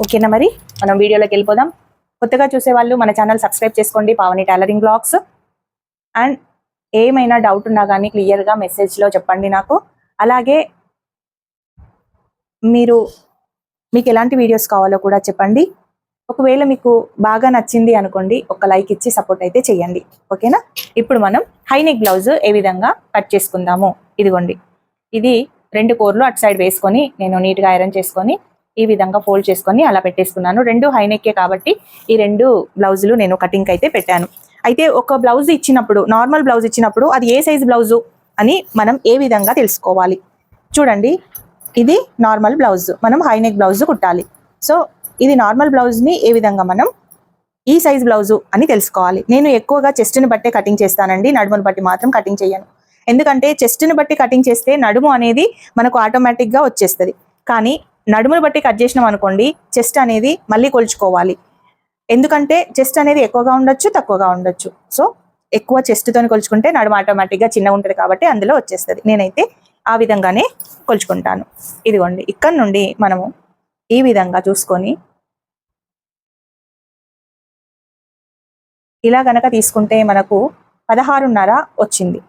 ఓకేనా, మరి మనం వీడియోలోకి వెళ్ళిపోదాం. కొత్తగా చూసేవాళ్ళు మన ఛానల్ సబ్స్క్రైబ్ చేసుకోండి, పావని టైలరింగ్ బ్లాగ్స్. అండ్ ఏమైనా డౌట్ ఉన్నా కానీ క్లియర్గా మెసేజ్లో చెప్పండి నాకు. అలాగే మీకు ఎలాంటి వీడియోస్ కావాలో కూడా చెప్పండి. ఒకవేళ మీకు బాగా నచ్చింది అనుకోండి, ఒక లైక్ ఇచ్చి సపోర్ట్ అయితే చేయండి. ఓకేనా. ఇప్పుడు మనం హైనెక్ బ్లౌజ్ ఏ విధంగా కట్ చేసుకుందాము. ఇదిగోండి, ఇది 2 కోర్లు అటు సైడ్ వేసుకొని నేను నీట్గా ఐరన్ చేసుకొని ఈ విధంగా ఫోల్డ్ చేసుకొని అలా పెట్టేసుకున్నాను. 2 హైనెక్కే కాబట్టి ఈ 2 బ్లౌజులు నేను కటింగ్ అయితే పెట్టాను. అయితే ఒక బ్లౌజ్ ఇచ్చినప్పుడు, నార్మల్ బ్లౌజ్ ఇచ్చినప్పుడు అది ఏ సైజ్ బ్లౌజు అని మనం ఏ విధంగా తెలుసుకోవాలి. చూడండి, ఇది నార్మల్ బ్లౌజ్, మనం హైనెక్ బ్లౌజ్ కుట్టాలి. సో ఇది నార్మల్ బ్లౌజ్ని ఏ విధంగా మనం ఈ సైజ్ బ్లౌజు అని తెలుసుకోవాలి. నేను ఎక్కువగా చెస్ట్ని బట్టే కటింగ్ చేస్తానండి, నడుమును బట్టి మాత్రం కటింగ్ చేయను. ఎందుకంటే చెస్ట్ని బట్టి కటింగ్ చేస్తే నడుము అనేది మనకు ఆటోమేటిక్గా వచ్చేస్తుంది. కానీ నడుమును బట్టి కట్ చేసినాం అనుకోండి, చెస్ట్ అనేది మళ్ళీ కొలుచుకోవాలి. ఎందుకంటే చెస్ట్ అనేది ఎక్కువగా ఉండొచ్చు, తక్కువగా ఉండొచ్చు. సో ఎక్కువ చెస్ట్తో కొలుచుకుంటే నడుము ఆటోమేటిక్గా చిన్నగా ఉంటుంది కాబట్టి అందులో వచ్చేస్తుంది. నేనైతే ఆ విధంగానే కొలుచుకుంటాను. ఇదిగోండి, ఇక్కడ నుండి మనము ఈ విధంగా చూసుకొని ఇలా గనక తీసుకుంటే మనకు 16.5 వచ్చింది.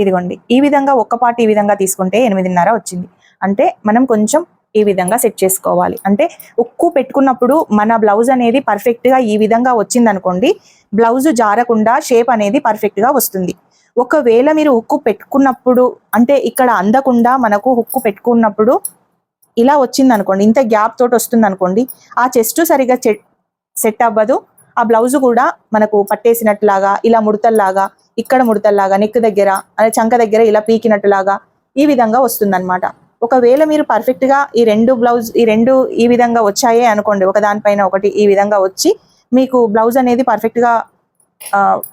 ఇదిగోండి, ఈ విధంగా ఒక్క పార్ట్ ఈ విధంగా తీసుకుంటే 8.5 వచ్చింది. అంటే మనం కొంచెం ఈ విధంగా సెట్ చేసుకోవాలి. అంటే ఉక్కు పెట్టుకున్నప్పుడు మన బ్లౌజ్ అనేది పర్ఫెక్ట్గా ఈ విధంగా వచ్చింది అనుకోండి, బ్లౌజ్ జారకుండా షేప్ అనేది పర్ఫెక్ట్గా వస్తుంది. ఒకవేళ మీరు ఉక్కు పెట్టుకున్నప్పుడు అంటే ఇక్కడ అందకుండా మనకు ఉక్కు పెట్టుకున్నప్పుడు ఇలా వచ్చింది అనుకోండి, ఇంత గ్యాప్ తోటి వస్తుంది అనుకోండి, ఆ చెస్ట్ సరిగా సెట్ అవ్వదు. ఆ బ్లౌజ్ కూడా మనకు పట్టేసినట్టులాగా, ఇలా ముడతల్లాగా, ఇక్కడ ముడతల్లాగా, నెక్ దగ్గర అదే చంక దగ్గర ఇలా పీకినట్టులాగా ఈ విధంగా వస్తుందన్నమాట. ఒకవేళ మీరు పర్ఫెక్ట్గా ఈ 2 ఈ విధంగా వచ్చాయే అనుకోండి, ఒక దానిపైన ఒకటి ఈ విధంగా వచ్చి మీకు బ్లౌజ్ అనేది పర్ఫెక్ట్గా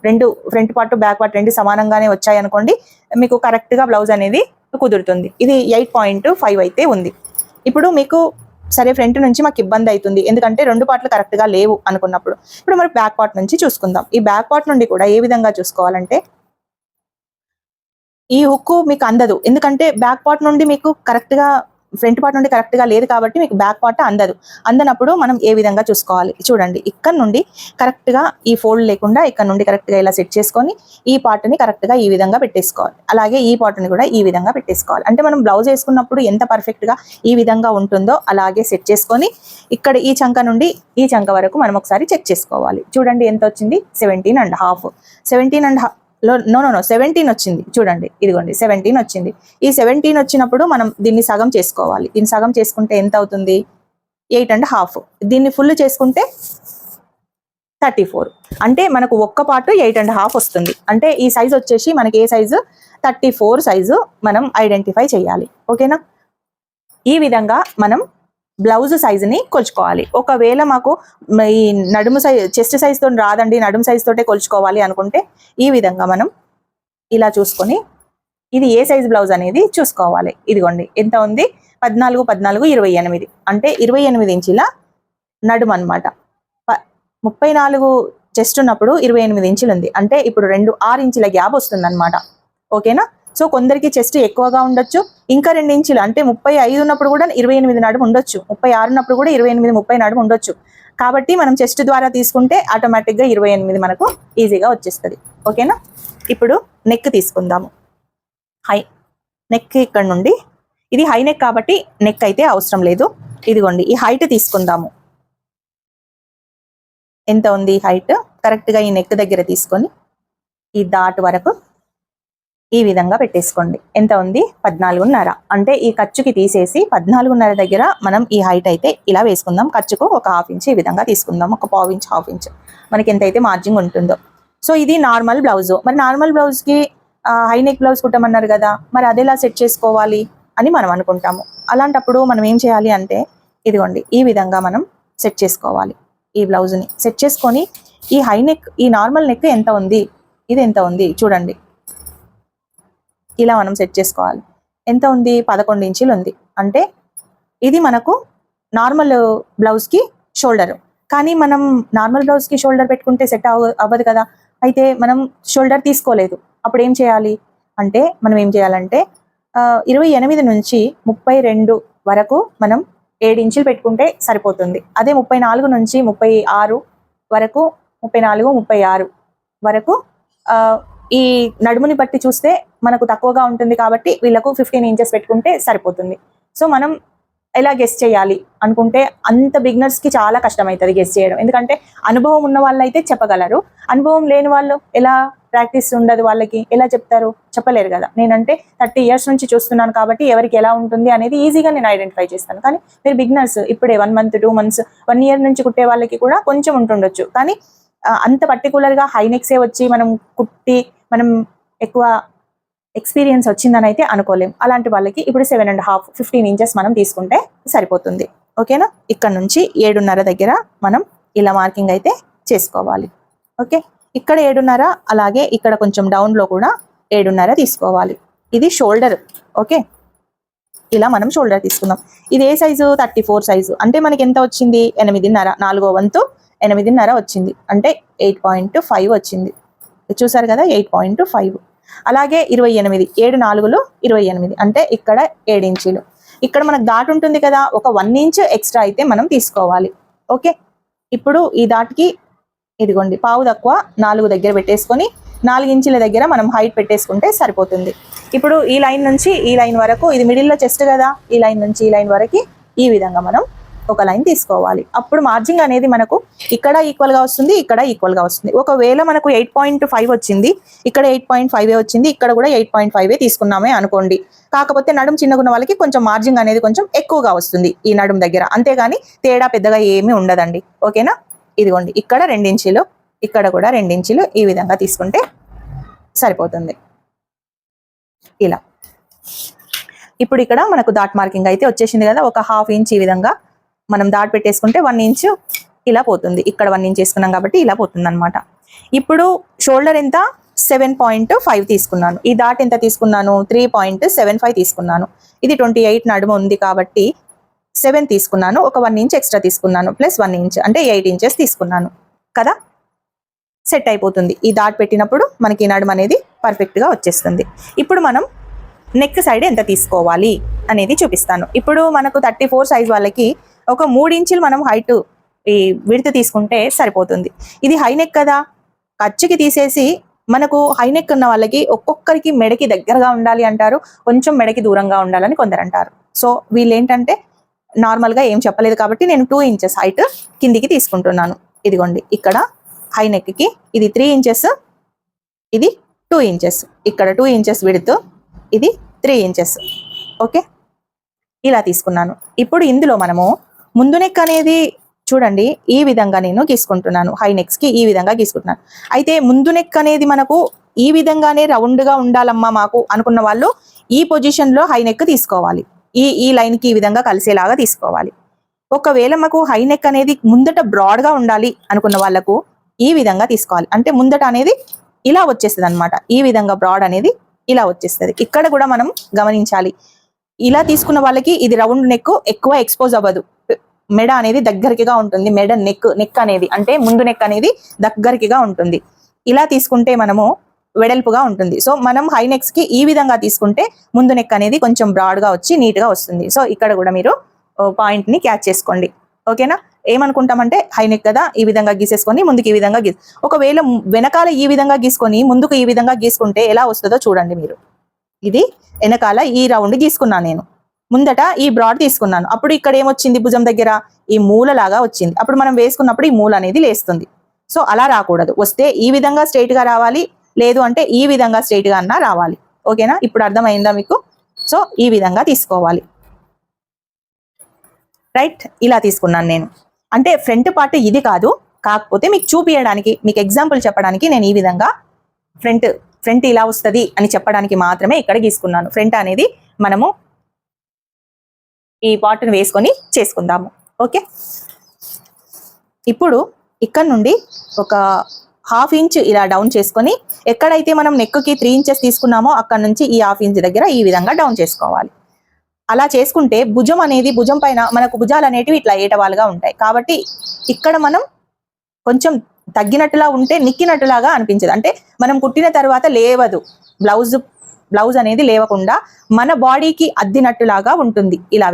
2 ఫ్రంట్ పార్ట్ బ్యాక్ పార్ట్ 2 సమానంగానే వచ్చాయి అనుకోండి, మీకు కరెక్ట్గా బ్లౌజ్ అనేది కుదురుతుంది. ఇది 8.5 అయితే ఉంది. ఇప్పుడు మీకు సరే ఫ్రంట్ నుంచి మాకు ఇబ్బంది అవుతుంది, ఎందుకంటే 2 పార్ట్లు కరెక్ట్గా లేవు అనుకున్నప్పుడు, ఇప్పుడు మరి బ్యాక్ పార్ట్ నుంచి చూసుకుందాం. ఈ బ్యాక్ పార్ట్ నుండి కూడా ఏ విధంగా చూసుకోవాలంటే, ఈ హుక్కు మీకు అందదు, ఎందుకంటే బ్యాక్ పార్ట్ నుండి మీకు కరెక్ట్గా ఫ్రంట్ పార్ట్ నుండి కరెక్ట్గా లేదు కాబట్టి మీకు బ్యాక్ పార్ట్ అందనప్పుడు మనం ఏ విధంగా చూసుకోవాలి. చూడండి, ఇక్కడ నుండి కరెక్ట్గా ఈ ఫోల్డ్ లేకుండా ఇక్కడ నుండి కరెక్ట్గా ఇలా సెట్ చేసుకొని ఈ పార్ట్ని కరెక్ట్గా ఈ విధంగా పెట్టేసుకోవాలి. అలాగే ఈ పార్ట్ని కూడా ఈ విధంగా పెట్టేసుకోవాలి. అంటే మనం బ్లౌజ్ వేసుకున్నప్పుడు ఎంత పర్ఫెక్ట్గా ఈ విధంగా ఉంటుందో అలాగే సెట్ చేసుకొని ఇక్కడ ఈ చంక నుండి ఈ చంక వరకు మనం ఒకసారి చెక్ చేసుకోవాలి. చూడండి ఎంత వచ్చింది, 17.5. 17 వచ్చింది. చూడండి, ఇదిగోండి 17 వచ్చింది. ఈ 17 వచ్చినప్పుడు మనం దీన్ని సగం చేసుకోవాలి. దీన్ని సగం చేసుకుంటే ఎంత అవుతుంది, 8.5. దీన్ని ఫుల్ చేసుకుంటే 34. అంటే మనకు ఒక్క పార్ట్ 8.5 వస్తుంది. అంటే ఈ సైజు వచ్చేసి మనకి ఏ సైజు, 34 సైజు మనం ఐడెంటిఫై చేయాలి. ఓకేనా. ఈ విధంగా మనం బ్లౌజ్ సైజుని కొలుచుకోవాలి. ఒకవేళ మాకు ఈ నడుము సైజ్ చెస్ట్ సైజుతో రాదండి, నడుము సైజు తోటే కొలుచుకోవాలి అనుకుంటే ఈ విధంగా మనం ఇలా చూసుకొని ఇది ఏ సైజ్ బ్లౌజ్ అనేది చూసుకోవాలి. ఇదిగోండి ఎంత ఉంది, 14, 28. అంటే 28 ఇంచుల నడుము అనమాట. 34 చెస్ట్ ఉన్నప్పుడు 28 ఇంచులు ఉంది. అంటే ఇప్పుడు 6 ఇంచుల గ్యాప్ వస్తుంది అనమాట. ఓకేనా. సో కొందరికి చెస్ట్ ఎక్కువగా ఉండొచ్చు, ఇంకా 2 ఇంచులు అంటే 35 ఉన్నప్పుడు కూడా 28 నడుము ఉండొచ్చు, 36 ఉన్నప్పుడు కూడా 28, 30 నడుము ఉండొచ్చు. కాబట్టి మనం చెస్ట్ ద్వారా తీసుకుంటే ఆటోమేటిక్గా 28 మనకు ఈజీగా వచ్చేస్తుంది. ఓకేనా. ఇప్పుడు నెక్ తీసుకుందాము. నెక్ ఇక్కడ నుండి, ఇది హై నెక్ కాబట్టి నెక్ అయితే అవసరం లేదు. ఇదిగోండి, ఈ హైట్ తీసుకుందాము. ఎంత ఉంది హైట్, కరెక్ట్గా ఈ నెక్ దగ్గర తీసుకొని ఈ డాట్ వరకు ఈ విధంగా పెట్టేసుకోండి. ఎంత ఉంది, 14.5. అంటే ఈ ఖర్చుకి తీసేసి 14.5 దగ్గర మనం ఈ హైట్ అయితే ఇలా వేసుకుందాం. ఖర్చుకు ఒక 1/2 ఇంచ్ ఈ విధంగా తీసుకుందాం, ఒక 1/4 ఇంచ్ 1/2 ఇంచ్ మనకి ఎంతైతే మార్జింగ్ ఉంటుందో. సో ఇది నార్మల్ బ్లౌజ్. మరి నార్మల్ బ్లౌజ్కి హైనెక్ బ్లౌజ్ కుట్టమన్నారు కదా, మరి అదేలా సెట్ చేసుకోవాలి అని మనం అనుకుంటాము. అలాంటప్పుడు మనం ఏం చేయాలి అంటే, ఇదిగోండి ఈ విధంగా మనం సెట్ చేసుకోవాలి. ఈ బ్లౌజ్ని సెట్ చేసుకొని ఈ హైనెక్, ఈ నార్మల్ నెక్ ఎంత ఉంది, ఇది ఎంత ఉంది చూడండి, ఇలా మనం సెట్ చేసుకోవాలి. ఎంత ఉంది, 11 ఇంచులు ఉంది. అంటే ఇది మనకు నార్మల్ బ్లౌజ్కి షోల్డర్. కానీ మనం నార్మల్ బ్లౌజ్కి షోల్డర్ పెట్టుకుంటే సెట్ అవ్వదు కదా. అయితే మనం షోల్డర్ తీసుకోలేదు, అప్పుడు ఏం చేయాలి అంటే, మనం ఏం చేయాలంటే 28 నుంచి 32 వరకు మనం 7 ఇంచులు పెట్టుకుంటే సరిపోతుంది. అదే 34 నుంచి 36 వరకు 34, 36 వరకు ఈ నడుముని బట్టి చూస్తే మనకు తక్కువగా ఉంటుంది కాబట్టి వీళ్ళకు 15 ఇంచెస్ పెట్టుకుంటే సరిపోతుంది. సో మనం ఎలా గెస్ చేయాలి అనుకుంటే అంత బిగినర్స్ కి చాలా కష్టమవుతుంది గెస్ చేయడం. ఎందుకంటే అనుభవం ఉన్న వాళ్ళు అయితే చెప్పగలరు, అనుభవం లేని వాళ్ళు ఎలా, ప్రాక్టీస్ ఉండదు వాళ్ళకి ఎలా చెప్తారు, చెప్పలేరు కదా. నేనంటే 30 ఇయర్స్ నుంచి చూస్తున్నాను కాబట్టి ఎవరికి ఎలా ఉంటుంది అనేది ఈజీగా నేను ఐడెంటిఫై చేస్తాను. కానీ మీరు బిగినర్స్ ఇప్పుడే 1 month 2 months 1 year నుంచి కుట్టే వాళ్ళకి కూడా కొంచెం ఉంటుండొచ్చు. కానీ అంత పర్టికులర్గా హైనెక్సే వచ్చి మనం కుట్టి మనం ఎక్కువ ఎక్స్పీరియన్స్ వచ్చిందని అయితే అనుకోలేం. అలాంటి వాళ్ళకి ఇప్పుడు 7.5 15 ఇంచెస్ మనం తీసుకుంటే సరిపోతుంది. ఓకేనా. ఇక్కడ నుంచి 7.5 దగ్గర మనం ఇలా మార్కింగ్ అయితే చేసుకోవాలి. ఓకే, ఇక్కడ 7.5, అలాగే ఇక్కడ కొంచెం డౌన్లో కూడా 7.5 తీసుకోవాలి. ఇది షోల్డర్. ఓకే, ఇలా మనం షోల్డర్ తీసుకుందాం. ఇది ఏ సైజు? 34 సైజు. అంటే మనకి ఎంత వచ్చింది? 8.5, 4వ వంతు 8.5 వచ్చింది, అంటే 8.5 వచ్చింది. చూసారు కదా, 8.5. అలాగే 28, 7 4లు 28, అంటే ఇక్కడ 7 ఇంచులు. ఇక్కడ మనకు డాట్ ఉంటుంది కదా, ఒక 1 ఇంచ్ ఎక్స్ట్రా అయితే మనం తీసుకోవాలి. ఓకే, ఇప్పుడు ఈ డాట్కి ఇదిగోండి పావు తక్కువ 4 దగ్గర పెట్టేసుకొని 4 ఇంచుల దగ్గర మనం హైట్ పెట్టేసుకుంటే సరిపోతుంది. ఇప్పుడు ఈ లైన్ నుంచి ఈ లైన్ వరకు, ఇది మిడిల్లో చెస్ట్ కదా, ఈ లైన్ నుంచి ఈ లైన్ వరకు ఈ విధంగా మనం ఒక లైన్ తీసుకోవాలి. అప్పుడు మార్జింగ్ అనేది మనకు ఇక్కడ ఈక్వల్గా వస్తుంది, ఇక్కడ ఈక్వల్గా వస్తుంది. ఒకవేళ మనకు 8.5 వచ్చింది, ఇక్కడ 8.5 వచ్చింది, ఇక్కడ కూడా 8.5 తీసుకున్నామే అనుకోండి. కాకపోతే నడుము చిన్నగున్న వాళ్ళకి కొంచెం మార్జింగ్ అనేది కొంచెం ఎక్కువగా వస్తుంది ఈ నడుము దగ్గర, అంతేగాని తేడా పెద్దగా ఏమీ ఉండదండి. ఓకేనా. ఇదిగోండి ఇక్కడ 2 ఇంచులు, ఇక్కడ కూడా 2 ఇంచులు ఈ విధంగా తీసుకుంటే సరిపోతుంది. ఇలా ఇప్పుడు ఇక్కడ మనకు డాట్ మార్కింగ్ అయితే వచ్చేసింది కదా, ఒక 1/2 ఇంచ్ ఈ విధంగా మనం డాట్ పెట్టేసుకుంటే 1 ఇంచ్ ఇలా పోతుంది. ఇక్కడ 1 ఇంచ్ వేసుకున్నాం కాబట్టి ఇలా పోతుంది అనమాట. ఇప్పుడు షోల్డర్ ఎంత? 7.5 తీసుకున్నాను. ఈ డాట్ ఎంత తీసుకున్నాను? 3.75 తీసుకున్నాను. ఇది 28 నడుము ఉంది కాబట్టి 7 తీసుకున్నాను, ఒక 1 ఇంచ్ ఎక్స్ట్రా తీసుకున్నాను, ప్లస్ 1 ఇంచ్ అంటే 8 ఇంచెస్ తీసుకున్నాను కదా. సెట్ అయిపోతుంది. ఈ డాట్ పెట్టినప్పుడు మనకి నడుము అనేది పర్ఫెక్ట్గా వచ్చేస్తుంది. ఇప్పుడు మనం నెక్ సైడ్ ఎంత తీసుకోవాలి అనేది చూపిస్తాను. ఇప్పుడు మనకు 34 సైజ్ వాళ్ళకి ఒక 3 ఇంచులు మనం హైట్ ఈ విడ్త్ తీసుకుంటే సరిపోతుంది. ఇది హై నెక్ కదా, ఖర్చుకి తీసేసి మనకు హై నెక్ ఉన్న వాళ్ళకి ఒక్కొక్కరికి మెడకి దగ్గరగా ఉండాలి అంటారు, కొంచెం మెడకి దూరంగా ఉండాలని కొందరు అంటారు. సో వీళ్ళు ఏంటంటే నార్మల్గా ఏం చెప్పలేదు కాబట్టి నేను 2 ఇంచెస్ హైట్ కిందికి తీసుకుంటున్నాను. ఇదిగోండి ఇక్కడ హై నెక్కి ఇది 3 ఇంచెస్, ఇది 2 ఇంచెస్, ఇక్కడ 2 ఇంచెస్ విడ్త్, ఇది 3 ఇంచెస్. ఓకే, ఇలా తీసుకున్నాను. ఇప్పుడు ఇందులో మనము ముందు నెక్ అనేది చూడండి ఈ విధంగా నేను గీసుకుంటున్నాను, హై నెక్స్కి ఈ విధంగా గీసుకుంటున్నాను. అయితే ముందు నెక్ అనేది మనకు ఈ విధంగానే రౌండ్గా ఉండాలమ్మా మాకు అనుకున్న వాళ్ళు ఈ పొజిషన్లో హై నెక్ తీసుకోవాలి. ఈ లైన్కి ఈ విధంగా కలిసేలాగా తీసుకోవాలి. ఒకవేళ మాకు హై నెక్ అనేది ముందట బ్రాడ్గా ఉండాలి అనుకున్న వాళ్ళకు ఈ విధంగా తీసుకోవాలి. అంటే ముందట అనేది ఇలా వచ్చేస్తుంది అనమాట, ఈ విధంగా బ్రాడ్ అనేది ఇలా వచ్చేస్తుంది. ఇక్కడ కూడా మనం గమనించాలి, ఇలా తీసుకున్న వాళ్ళకి ఇది రౌండ్ నెక్ ఎక్కువ ఎక్స్పోజ్ అవ్వదు, మెడ అనేది దగ్గరికిగా ఉంటుంది. మెడ నెక్ అనేది అంటే ముందు నెక్ అనేది దగ్గరికిగా ఉంటుంది. ఇలా తీసుకుంటే మనము వెడల్పుగా ఉంటుంది. సో మనం హై నెక్స్ కి ఈ విధంగా తీసుకుంటే ముందు నెక్ అనేది కొంచెం బ్రాడ్గా వచ్చి నీట్గా వస్తుంది. సో ఇక్కడ కూడా మీరు పాయింట్ ని క్యాచ్ చేసుకోండి. ఓకేనా. ఏమనుకుంటామంటే హై నెక్ కదా, ఈ విధంగా గీసేసుకొని ముందుకు ఈ విధంగా ఒకవేళ వెనకాల ఈ విధంగా గీసుకొని ముందుకు ఈ విధంగా గీసుకుంటే ఎలా వస్తుందో చూడండి మీరు. ఇది వెనకాల ఈ రౌండ్ గీసుకున్నాను నేను, ముందట ఈ బ్రాడ్ తీసుకున్నాను. అప్పుడు ఇక్కడ ఏమొచ్చింది? భుజం దగ్గర ఈ మూలలాగా వచ్చింది. అప్పుడు మనం వేసుకున్నప్పుడు ఈ మూల అనేది లేస్తుంది. సో అలా రాకూడదు. వస్తే ఈ విధంగా స్ట్రైట్ గా రావాలి, లేదు అంటే ఈ విధంగా స్ట్రైట్ గా అన్నా రావాలి. ఓకేనా. ఇప్పుడు అర్థమైందా మీకు? సో ఈ విధంగా తీసుకోవాలి. రైట్, ఇలా తీసుకున్నాను నేను. అంటే ఫ్రంట్ పార్ట్ ఇది కాదు, కాకపోతే మీకు చూపించడానికి, మీకు ఎగ్జాంపుల్ చెప్పడానికి నేను ఈ విధంగా ఫ్రంట్ ఇలా వస్తుంది అని చెప్పడానికి మాత్రమే ఇక్కడ గీసుకున్నాను. ఫ్రంట్ అనేది మనము ఈ పార్ట్ని వేసుకొని చేసుకుందాము. ఓకే, ఇప్పుడు ఇక్కడ నుండి ఒక 1/2 ఇంచ్ ఇలా డౌన్ చేసుకొని ఎక్కడైతే మనం నెక్కి 3 ఇంచెస్ తీసుకున్నామో అక్కడ నుంచి ఈ 1/2 ఇంచ్ దగ్గర ఈ విధంగా డౌన్ చేసుకోవాలి. అలా చేసుకుంటే భుజం అనేది, భుజం పైన మనకు భుజాలు అనేటివి ఇట్లా ఏటవాలుగా ఉంటాయి కాబట్టి ఇక్కడ మనం కొంచెం తగ్గినట్టులా ఉంటే నిక్కినట్టులాగా అనిపించదు. అంటే మనం కుట్టిన తర్వాత లేవదు, బ్లౌజ్ బ్లౌజ్ అనేది లేవకుండా మన బాడీకి అద్దినట్టులాగా ఉంటుంది. ఇలా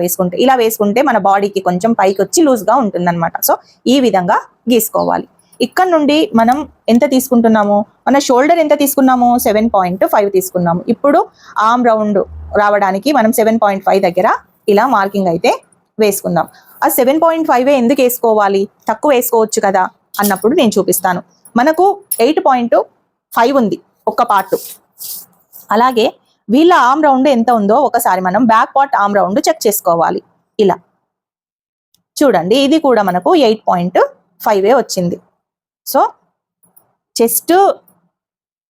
వేసుకుంటే మన బాడీకి కొంచెం పైకి వచ్చి లూజ్గా ఉంటుంది అనమాట. సో ఈ విధంగా గీసుకోవాలి. ఇక్కడ నుండి మనం ఎంత తీసుకుంటున్నాము, మన షోల్డర్ ఎంత తీసుకున్నాము, 7.5 తీసుకున్నాము. ఇప్పుడు ఆర్మ్ రౌండ్ రావడానికి మనం 7.5 దగ్గర ఇలా మార్కింగ్ అయితే వేసుకుందాం. ఆ 7.5 ఎందుకు వేసుకోవాలి, తక్కువ వేసుకోవచ్చు కదా అన్నప్పుడు నేను చూపిస్తాను. మనకు 8.5 ఉంది ఒక్క పార్ట్. అలాగే వీళ్ళ ఆర్మ్ రౌండ్ ఎంత ఉందో ఒకసారి మనం back part arm round check చేసుకోవాలి. ఇలా చూడండి, ఇది కూడా మనకు 8.5 వచ్చింది. సో చెస్ట్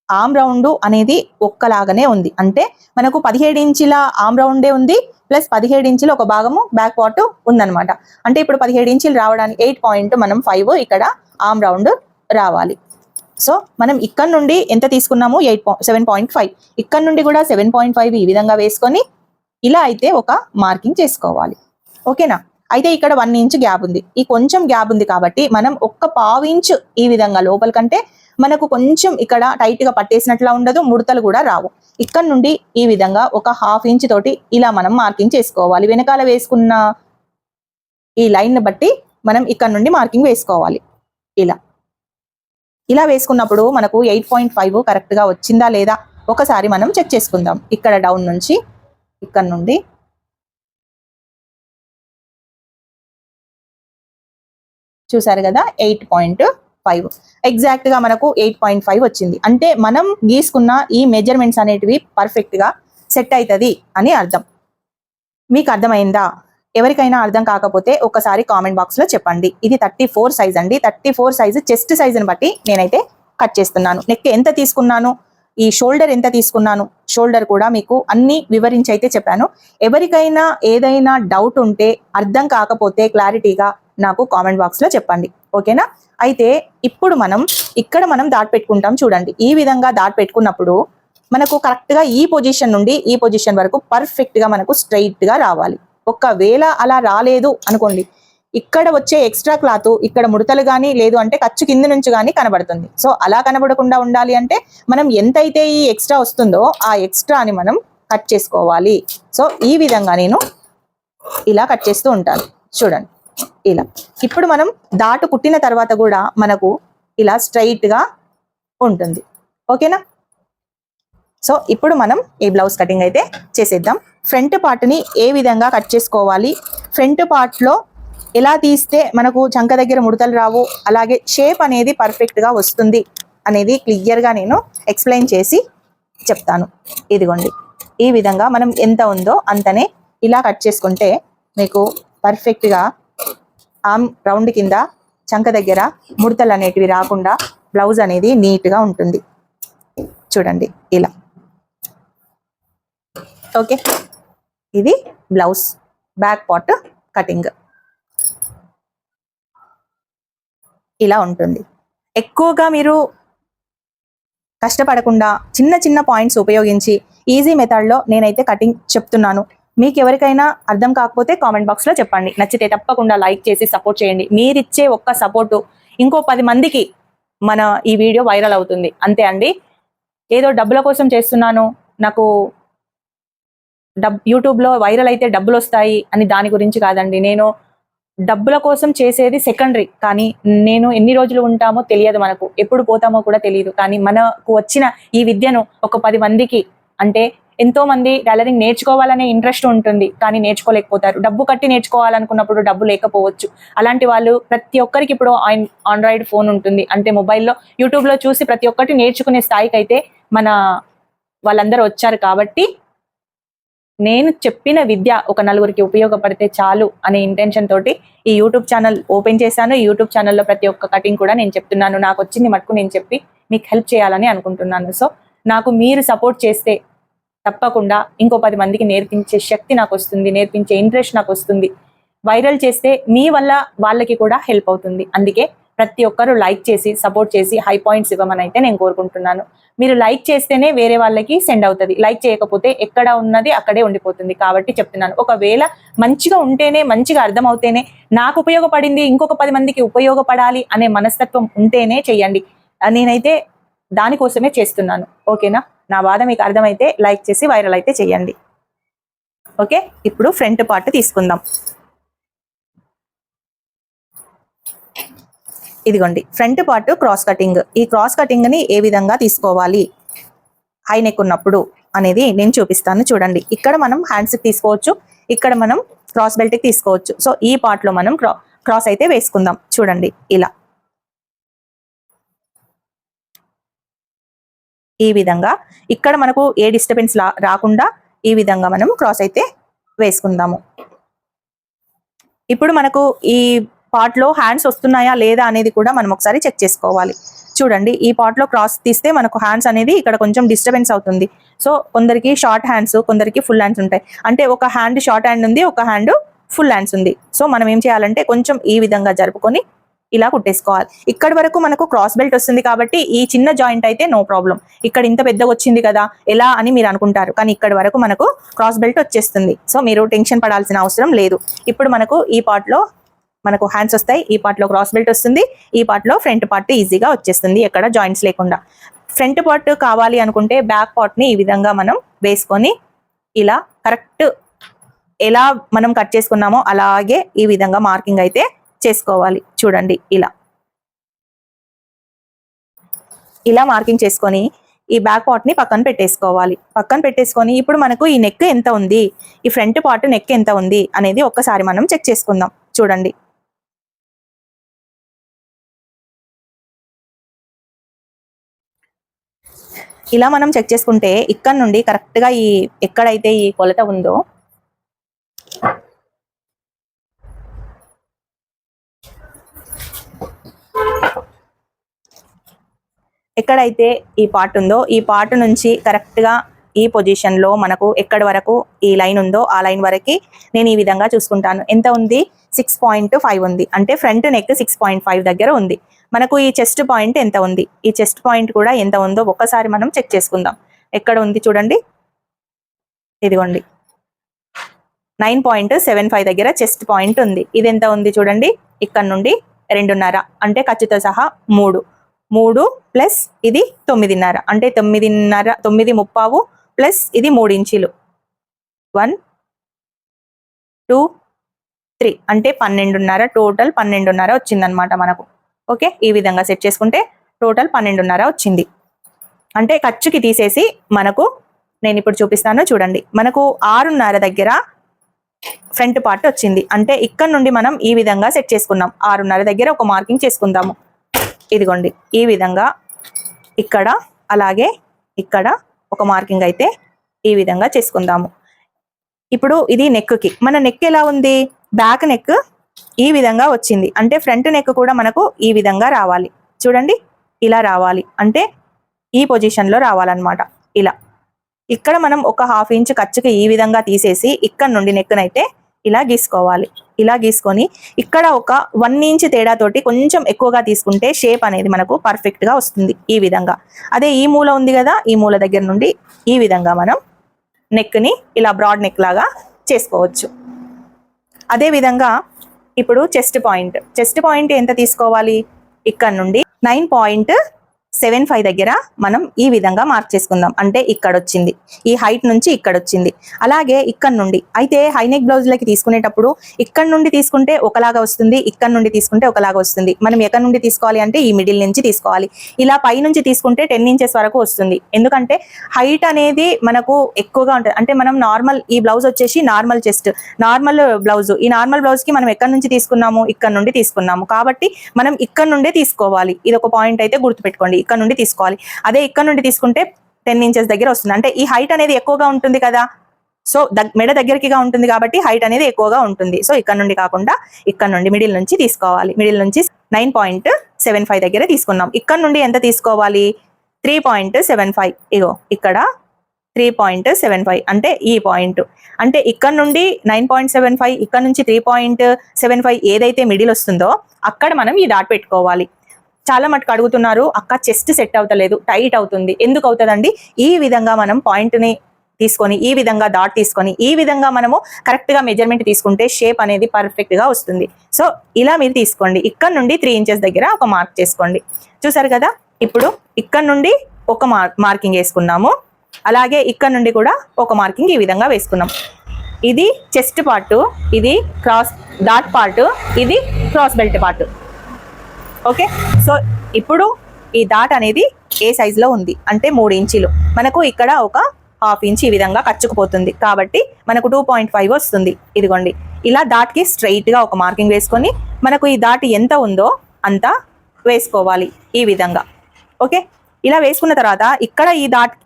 ఆర్మ్ రౌండ్ అనేది ఒక్కలాగానే ఉంది. అంటే మనకు 17 ఇంచుల ఆర్మ్ రౌండే ఉంది, ప్లస్ 17 ఇంచులు ఒక భాగము బ్యాక్ పార్ట్ ఉందన్నమాట. అంటే ఇప్పుడు 17 ఇంచులు రావడానికి 8.5 ఇక్కడ ఆర్మ్ రౌండ్ రావాలి. సో మనం ఇక్కడ నుండి ఎంత తీసుకున్నాము, 7.5. ఇక్కడ నుండి కూడా 7.5 ఈ విధంగా వేసుకొని ఇలా అయితే ఒక మార్కింగ్ చేసుకోవాలి. ఓకేనా? అయితే ఇక్కడ 1 ఇంచ్ గ్యాప్ ఉంది. ఈ కొంచెం గ్యాప్ ఉంది కాబట్టి మనం ఒక్క 1/2 ఇంచ్ ఈ విధంగా లోపల కంటే మనకు కొంచెం ఇక్కడ టైట్ గా పట్టేసినట్లా ఉండదు, ముడతలు కూడా రావు. ఇక్కడ నుండి ఈ విధంగా ఒక 1/2 ఇంచ్ తోటి ఇలా మనం మార్కింగ్ చేసుకోవాలి. వెనకాల వేసుకున్న ఈ లైన్ ని బట్టి మనం ఇక్కడ నుండి మార్కింగ్ వేసుకోవాలి. ఇలా వేసుకున్నప్పుడు మనకు 8.5 కరెక్ట్ గా వచ్చిందా లేదా ఒకసారి మనం చెక్ చేసుకుందాం. ఇక్కడ డౌన్ నుంచి ఇక్కడ నుండి చూసారు కదా, 8.5 ఎగ్జాక్ట్ గా మనకు 8.5 వచ్చింది. అంటే మనం గీసుకున్న ఈ మెజర్మెంట్స్ అనేటివి పర్ఫెక్ట్ గా సెట్ అవుతుంది అని అర్థం. మీకు అర్థమైందా? ఎవరికైనా అర్థం కాకపోతే ఒకసారి కామెంట్ బాక్స్ లో చెప్పండి. ఇది 34 సైజ్ అండి. 34 సైజు చెస్ట్ సైజుని బట్టి నేనైతే కట్ చేస్తున్నాను. నెక్ ఎంత తీసుకున్నాను, ఈ షోల్డర్ ఎంత తీసుకున్నాను, షోల్డర్ కూడా మీకు అన్ని వివరించి అయితే చెప్పాను. ఎవరికైనా ఏదైనా డౌట్ ఉంటే, అర్థం కాకపోతే క్లారిటీగా నాకు కామెంట్ బాక్స్ లో చెప్పండి. ఓకేనా? అయితే ఇప్పుడు మనం ఇక్కడ దాటి పెట్టుకుంటాం. చూడండి, ఈ విధంగా దాటి పెట్టుకున్నప్పుడు మనకు కరెక్ట్ గా ఈ పొజిషన్ నుండి ఈ పొజిషన్ వరకు పర్ఫెక్ట్ గా మనకు స్ట్రైట్ గా రావాలి. ఒకవేళ అలా రాలేదు అనుకోండి, ఇక్కడ వచ్చే ఎక్స్ట్రా క్లాత్ ఇక్కడ ముడతలు కానీ లేదు అంటే ఖర్చు కింద నుంచి కానీ కనబడుతుంది. సో అలా కనబడకుండా ఉండాలి అంటే మనం ఎంతైతే ఈ ఎక్స్ట్రా వస్తుందో ఆ ఎక్స్ట్రాని మనం కట్ చేసుకోవాలి. సో ఈ విధంగా నేను ఇలా కట్ చేస్తూ ఉంటాను. చూడండి ఇలా. ఇప్పుడు మనం దాటు కుట్టిన తర్వాత కూడా మనకు ఇలా స్ట్రైట్ గా ఉంటుంది. ఓకేనా? సో ఇప్పుడు మనం ఈ బ్లౌజ్ కటింగ్ అయితే చేసేద్దాం. ఫ్రంట్ పార్ట్ ని ఏ విధంగా కట్ చేసుకోవాలి, ఫ్రంట్ పార్ట్ లో ఎలా తీస్తే మనకు చంక దగ్గర ముడతలు రావు, అలాగే షేప్ అనేది పర్ఫెక్ట్ గా వస్తుంది అనేది క్లియర్ గా నేను ఎక్స్ప్లెయిన్ చేసి చెప్తాను. ఇదిగోండి, ఈ విధంగా మనం ఎంత ఉందో అంతనే ఇలా కట్ చేసుకుంటే మీకు పర్ఫెక్ట్ గా ఆర్మ్ రౌండ్ కింద చంక దగ్గర ముడతలు అనేటివి రాకుండా బ్లౌజ్ అనేది నీట్ గా ఉంటుంది. చూడండి ఇలా. ఓకే, ఇది బ్లౌజ్ బ్యాక్ పార్ట్ కటింగ్ ఇలా ఉంటుంది. ఎక్కువగా మీరు కష్టపడకుండా చిన్న చిన్న పాయింట్స్ ఉపయోగించి ఈజీ మెథడ్లో నేనైతే కటింగ్ చెప్తున్నాను. మీకు ఎవరికైనా అర్థం కాకపోతే కామెంట్ బాక్స్లో చెప్పండి. నచ్చితే తప్పకుండా లైక్ చేసి సపోర్ట్ చేయండి. మీరిచ్చే ఒక్క సపోర్టు ఇంకో 10 మందికి మన ఈ వీడియో వైరల్ అవుతుంది. అంతే అండి. ఏదో డబ్బుల కోసం చేస్తున్నాను, నాకు యూట్యూబ్లో వైరల్ అయితే డబ్బులు వస్తాయి అని దాని గురించి కాదండి. నేను డబ్బుల కోసం చేసేది సెకండరీ. కానీ నేను ఎన్ని రోజులు ఉంటామో తెలియదు, మనకు ఎప్పుడు పోతామో కూడా తెలియదు. కానీ మనకు వచ్చిన ఈ విద్యను ఒక 10 మందికి, అంటే ఎంతో మంది టైలరింగ్ నేర్చుకోవాలనే ఇంట్రెస్ట్ ఉంటుంది కానీ నేర్చుకోలేకపోతారు. డబ్బు కట్టి నేర్చుకోవాలనుకున్నప్పుడు డబ్బు లేకపోవచ్చు. అలాంటి వాళ్ళు ప్రతి ఒక్కరికి ఇప్పుడు ఆండ్రాయిడ్ ఫోన్ ఉంటుంది, అంటే మొబైల్లో యూట్యూబ్లో చూసి ప్రతి ఒక్కటి నేర్చుకునే స్థాయికి అయితే మన వాళ్ళందరూ వచ్చారు. కాబట్టి నేను చెప్పిన విద్య ఒక నలుగురికి ఉపయోగపడితే చాలు అనే ఇంటెన్షన్ తోటి ఈ యూట్యూబ్ ఛానల్ ఓపెన్ చేశాను. ఈ యూట్యూబ్ ఛానల్లో ప్రతి ఒక్క కటింగ్ కూడా నేను చెప్తున్నాను. నాకు వచ్చింది మటుకు నేను చెప్పి మీకు హెల్ప్ చేయాలని అనుకుంటున్నాను. సో నాకు మీరు సపోర్ట్ చేస్తే తప్పకుండా ఇంకో 10 మందికి నేర్పించే శక్తి నాకు వస్తుంది, నేర్పించే ఇంట్రెస్ట్ నాకు వస్తుంది. వైరల్ చేస్తే మీ వల్ల వాళ్ళకి కూడా హెల్ప్ అవుతుంది. అందుకే ప్రతి ఒక్కరు లైక్ చేసి సపోర్ట్ చేసి హై పాయింట్స్ ఇవ్వమని అయితే నేను కోరుకుంటున్నాను. మీరు లైక్ చేస్తేనే వేరే వాళ్ళకి సెండ్ అవుతుంది. లైక్ చేయకపోతే ఎక్కడ ఉన్నది అక్కడే ఉండిపోతుంది. కాబట్టి చెప్తున్నాను, ఒకవేళ మంచిగా ఉంటేనే, మంచిగా అర్థం అవుతేనే, నాకు ఉపయోగపడింది ఇంకొక 10 మందికి ఉపయోగపడాలి అనే మనస్తత్వం ఉంటేనే చెయ్యండి. నేనైతే దానికోసమే చేస్తున్నాను. ఓకేనా? నా బాధ మీకు అర్థమైతే లైక్ చేసి వైరల్ అయితే చేయండి. ఓకే, ఇప్పుడు ఫ్రంట్ పార్ట్ తీసుకుందాం. ఇదిగోండి ఫ్రంట్ పార్ట్ క్రాస్ కటింగ్. ఈ క్రాస్ కటింగ్ ని ఏ విధంగా తీసుకోవాలి హై నెక్ ఉన్నప్పుడు అనేది నేను చూపిస్తాను. చూడండి, ఇక్కడ మనం హ్యాండ్స్ తీసుకోవచ్చు, ఇక్కడ మనం క్రాస్ బెల్ట్ కి తీసుకోవచ్చు. సో ఈ పార్ట్ లో మనం క్రాస్ అయితే వేసుకుందాం. చూడండి, ఇలా ఈ విధంగా ఇక్కడ మనకు ఏ డిస్టర్బెన్స్ రాకుండా ఈ విధంగా మనం క్రాస్ అయితే వేసుకుందాము. ఇప్పుడు మనకు ఈ పార్ట్ లో హ్యాండ్స్ వస్తున్నాయా లేదా అనేది కూడా మనం ఒకసారి చెక్ చేసుకోవాలి. చూడండి, ఈ పార్ట్ లో క్రాస్ తీస్తే మనకు హ్యాండ్స్ అనేది ఇక్కడ కొంచెం డిస్టర్బెన్స్ అవుతుంది. సో కొందరికి షార్ట్ హ్యాండ్స్, కొందరికి ఫుల్ హ్యాండ్స్ ఉంటాయి. అంటే ఒక హ్యాండ్ షార్ట్ హ్యాండ్ ఉంది, ఒక హ్యాండ్ ఫుల్ హ్యాండ్స్ ఉంది. సో మనం ఏం చేయాలంటే కొంచెం ఈ విధంగా జరుపుకొని ఇలా కుట్టేసుకోవాలి. ఇక్కడ వరకు మనకు క్రాస్ బెల్ట్ వస్తుంది కాబట్టి ఈ చిన్న జాయింట్ అయితే నో ప్రాబ్లం. ఇక్కడ ఇంత పెద్దగా వచ్చింది కదా ఎలా అని మీరు అనుకుంటారు, కానీ ఇక్కడ వరకు మనకు క్రాస్ బెల్ట్ వచ్చేస్తుంది. సో మీరు టెన్షన్ పడాల్సిన అవసరం లేదు. ఇప్పుడు మనకు ఈ పార్ట్ లో మనకు హ్యాండ్స్ వస్తాయి, ఈ పార్ట్ లో క్రాస్ బెల్ట్ వస్తుంది, ఈ పార్ట్ లో ఫ్రంట్ పార్ట్ ఈజీగా వచ్చేస్తుంది ఎక్కడ జాయింట్స్ లేకుండా. ఫ్రంట్ పార్ట్ కావాలి అనుకుంటే బ్యాక్ పార్ట్ ని ఈ విధంగా మనం వేసుకొని ఇలా కరెక్ట్ ఎలా మనం కట్ చేసుకున్నామో అలాగే ఈ విధంగా మార్కింగ్ అయితే చేసుకోవాలి. చూడండి, ఇలా మార్కింగ్ చేసుకొని ఈ బ్యాక్ పార్ట్ ని పక్కన పెట్టేసుకోవాలి. పక్కన పెట్టేసుకొని ఇప్పుడు మనకు ఈ నెక్ ఎంత ఉంది, ఈ ఫ్రంట్ పార్ట్ నెక్ ఎంత ఉంది అనేది ఒక్కసారి మనం చెక్ చేసుకుందాం. చూడండి, ఇలా మనం చెక్ చేసుకుంటే ఇక్కడ నుండి కరెక్ట్ గా ఈ ఎక్కడైతే ఈ కొలత ఉందో ఎక్కడైతే ఈ పార్ట్ ఉందో ఈ పార్ట్ నుంచి కరెక్ట్ గా ఈ పొజిషన్ లో మనకు ఎక్కడి వరకు ఈ లైన్ ఉందో ఆ లైన్ వరకు నేను ఈ విధంగా చూసుకుంటాను. ఎంత ఉంది? 6.5 ఉంది. అంటే ఫ్రంట్ నెక్ 6.5 దగ్గర ఉంది. మనకు ఈ చెస్ట్ పాయింట్ ఎంత ఉంది, ఈ చెస్ట్ పాయింట్ కూడా ఎంత ఉందో ఒక్కసారి మనం చెక్ చేసుకుందాం. ఎక్కడ ఉంది చూడండి, ఇదిగోండి 9.75 దగ్గర చెస్ట్ పాయింట్ ఉంది. ఇది ఎంత ఉంది చూడండి, ఇక్కడ నుండి 2.5 అంటే ఖర్చుతో సహా 3 ప్లస్ ఇది 9.5 అంటే 9.5 ప్లస్ ఇది 3 ఇంచీలు 1 2 3 అంటే 12.5 టోటల్ 12.5 వచ్చిందనమాట మనకు. ఓకే, ఈ విధంగా సెట్ చేసుకుంటే టోటల్ 12.5 వచ్చింది. అంటే ఖర్చుకి తీసేసి మనకు నేను ఇప్పుడు చూపిస్తాను చూడండి, మనకు 6.5 దగ్గర ఫ్రంట్ పార్ట్ వచ్చింది. అంటే ఇక్కడ నుండి మనం ఈ విధంగా సెట్ చేసుకున్నాం. 6.5 దగ్గర ఒక మార్కింగ్ చేసుకుందాము. ఇదిగోండి ఈ విధంగా ఇక్కడ అలాగే ఇక్కడ ఒక మార్కింగ్ అయితే ఈ విధంగా చేసుకుందాము. ఇప్పుడు ఇది నెక్ కి, మన నెక్ ఎలా ఉంది, బ్యాక్ నెక్ ఈ విధంగా వచ్చింది. అంటే ఫ్రంట్ నెక్ కూడా మనకు ఈ విధంగా రావాలి. చూడండి, ఇలా రావాలి. అంటే ఈ పొజిషన్ లో రావాలన్నమాట. ఇలా ఇక్కడ మనం ఒక 1/2 ఇంచ్ ఖర్చుకి ఈ విధంగా తీసేసి ఇక్కడ నుండి నెక్నైతే ఇలా గీసుకోవాలి. ఇలా గీసుకొని ఇక్కడ ఒక 1 ఇంచ్ తేడాతోటి కొంచెం ఎక్కువగా తీసుకుంటే షేప్ అనేది మనకు పర్ఫెక్ట్ గా వస్తుంది ఈ విధంగా. అదే ఈ మూల ఉంది కదా, ఈ మూల దగ్గర నుండి ఈ విధంగా మనం నెక్ ని ఇలా బ్రాడ్ నెక్ లాగా చేసుకోవచ్చు. అదే విధంగా ఇప్పుడు చెస్ట్ పాయింట్ ఎంత తీసుకోవాలి, ఇక్కడ నుండి 9.75 దగ్గర మనం ఈ విధంగా మార్క్ చేసుకుందాం. అంటే ఇక్కడ వచ్చింది, ఈ హైట్ నుంచి ఇక్కడ వచ్చింది. అలాగే ఇక్కడ నుండి అయితే హైనెక్ బ్లౌజ్లకి తీసుకునేటప్పుడు ఇక్కడ నుండి తీసుకుంటే ఒకలాగా వస్తుంది, ఇక్కడ నుండి తీసుకుంటే ఒకలాగా వస్తుంది. మనం ఎక్కడ నుండి తీసుకోవాలి అంటే ఈ మిడిల్ నుంచి తీసుకోవాలి. ఇలా పై నుంచి తీసుకుంటే 10 ఇంచెస్ వరకు వస్తుంది. ఎందుకంటే హైట్ అనేది మనకు ఎక్కువగా ఉంటుంది. అంటే మనం నార్మల్ ఈ బ్లౌజ్ వచ్చేసి నార్మల్ చెస్ట్, నార్మల్ బ్లౌజ్, ఈ నార్మల్ బ్లౌజ్ కి మనం ఎక్కడ నుంచి తీసుకున్నాము, ఇక్కడ నుండి తీసుకున్నాము. కాబట్టి మనం ఇక్కడ నుండే తీసుకోవాలి. ఇది ఒక పాయింట్ అయితే గుర్తుపెట్టుకోండి, ఇక్కడ నుండి తీసుకోవాలి. అదే ఇక్కడ నుండి తీసుకుంటే 10 ఇంచెస్ దగ్గర వస్తుంది. అంటే ఈ హైట్ అనేది ఎక్కువగా ఉంటుంది కదా, సో మెడ దగ్గరకిగా ఉంటుంది కాబట్టి హైట్ అనేది ఎక్కువగా ఉంటుంది. సో ఇక్కడ నుండి కాకుండా ఇక్కడ నుండి మిడిల్ నుంచి తీసుకోవాలి. మిడిల్ నుంచి 9.75 దగ్గర తీసుకున్నాం. ఇక్కడ నుండి ఎంత తీసుకోవాలి, 3.75. ఇగో ఇక్కడ 3.75 అంటే ఈ పాయింట్. అంటే ఇక్కడ నుండి 9.75, ఇక్కడ నుంచి 3.75 ఏదైతే మిడిల్ వస్తుందో అక్కడ మనం ఈ డాట్ పెట్టుకోవాలి. చాలా మటుకు అడుగుతున్నారు, అక్క చెస్ట్ సెట్ అవుతలేదు, టైట్ అవుతుంది. ఎందుకు అవుతుందండి, ఈ విధంగా మనం పాయింట్ ని తీసుకొని ఈ విధంగా డాట్ తీసుకొని ఈ విధంగా మనము కరెక్ట్ గా మెజర్మెంట్ తీసుకుంటే షేప్ అనేది పర్ఫెక్ట్ గా వస్తుంది. సో ఇలా మీరు తీసుకోండి. ఇక్కడ నుండి 3 ఇంచెస్ దగ్గర ఒక మార్క్ చేసుకోండి. చూసారు కదా, ఇప్పుడు ఇక్కడ నుండి ఒక మార్కింగ్ వేసుకున్నాము, అలాగే ఇక్కడ నుండి కూడా ఒక మార్కింగ్ ఈ విధంగా వేసుకున్నాం. ఇది చెస్ట్ పార్ట్, ఇది క్రాస్ డాట్ పార్ట్, ఇది cross belt part. Okay, so ఇప్పుడు ఈ డాట్ అనేది ఏ సైజులో ఉంది అంటే 3 ఇంచీలు. మనకు ఇక్కడ ఒక 1/2 ఇంచ్ ఈ విధంగా కచ్చుకుపోతుంది కాబట్టి మనకు 2.5 వస్తుంది. ఇదిగోండి, ఇలా డాట్కి స్ట్రైట్గా ఒక మార్కింగ్ వేసుకొని మనకు ఈ డాట్ ఎంత ఉందో అంత వేసుకోవాలి ఈ విధంగా. ఓకే, ఇలా వేసుకున్న తర్వాత ఇక్కడ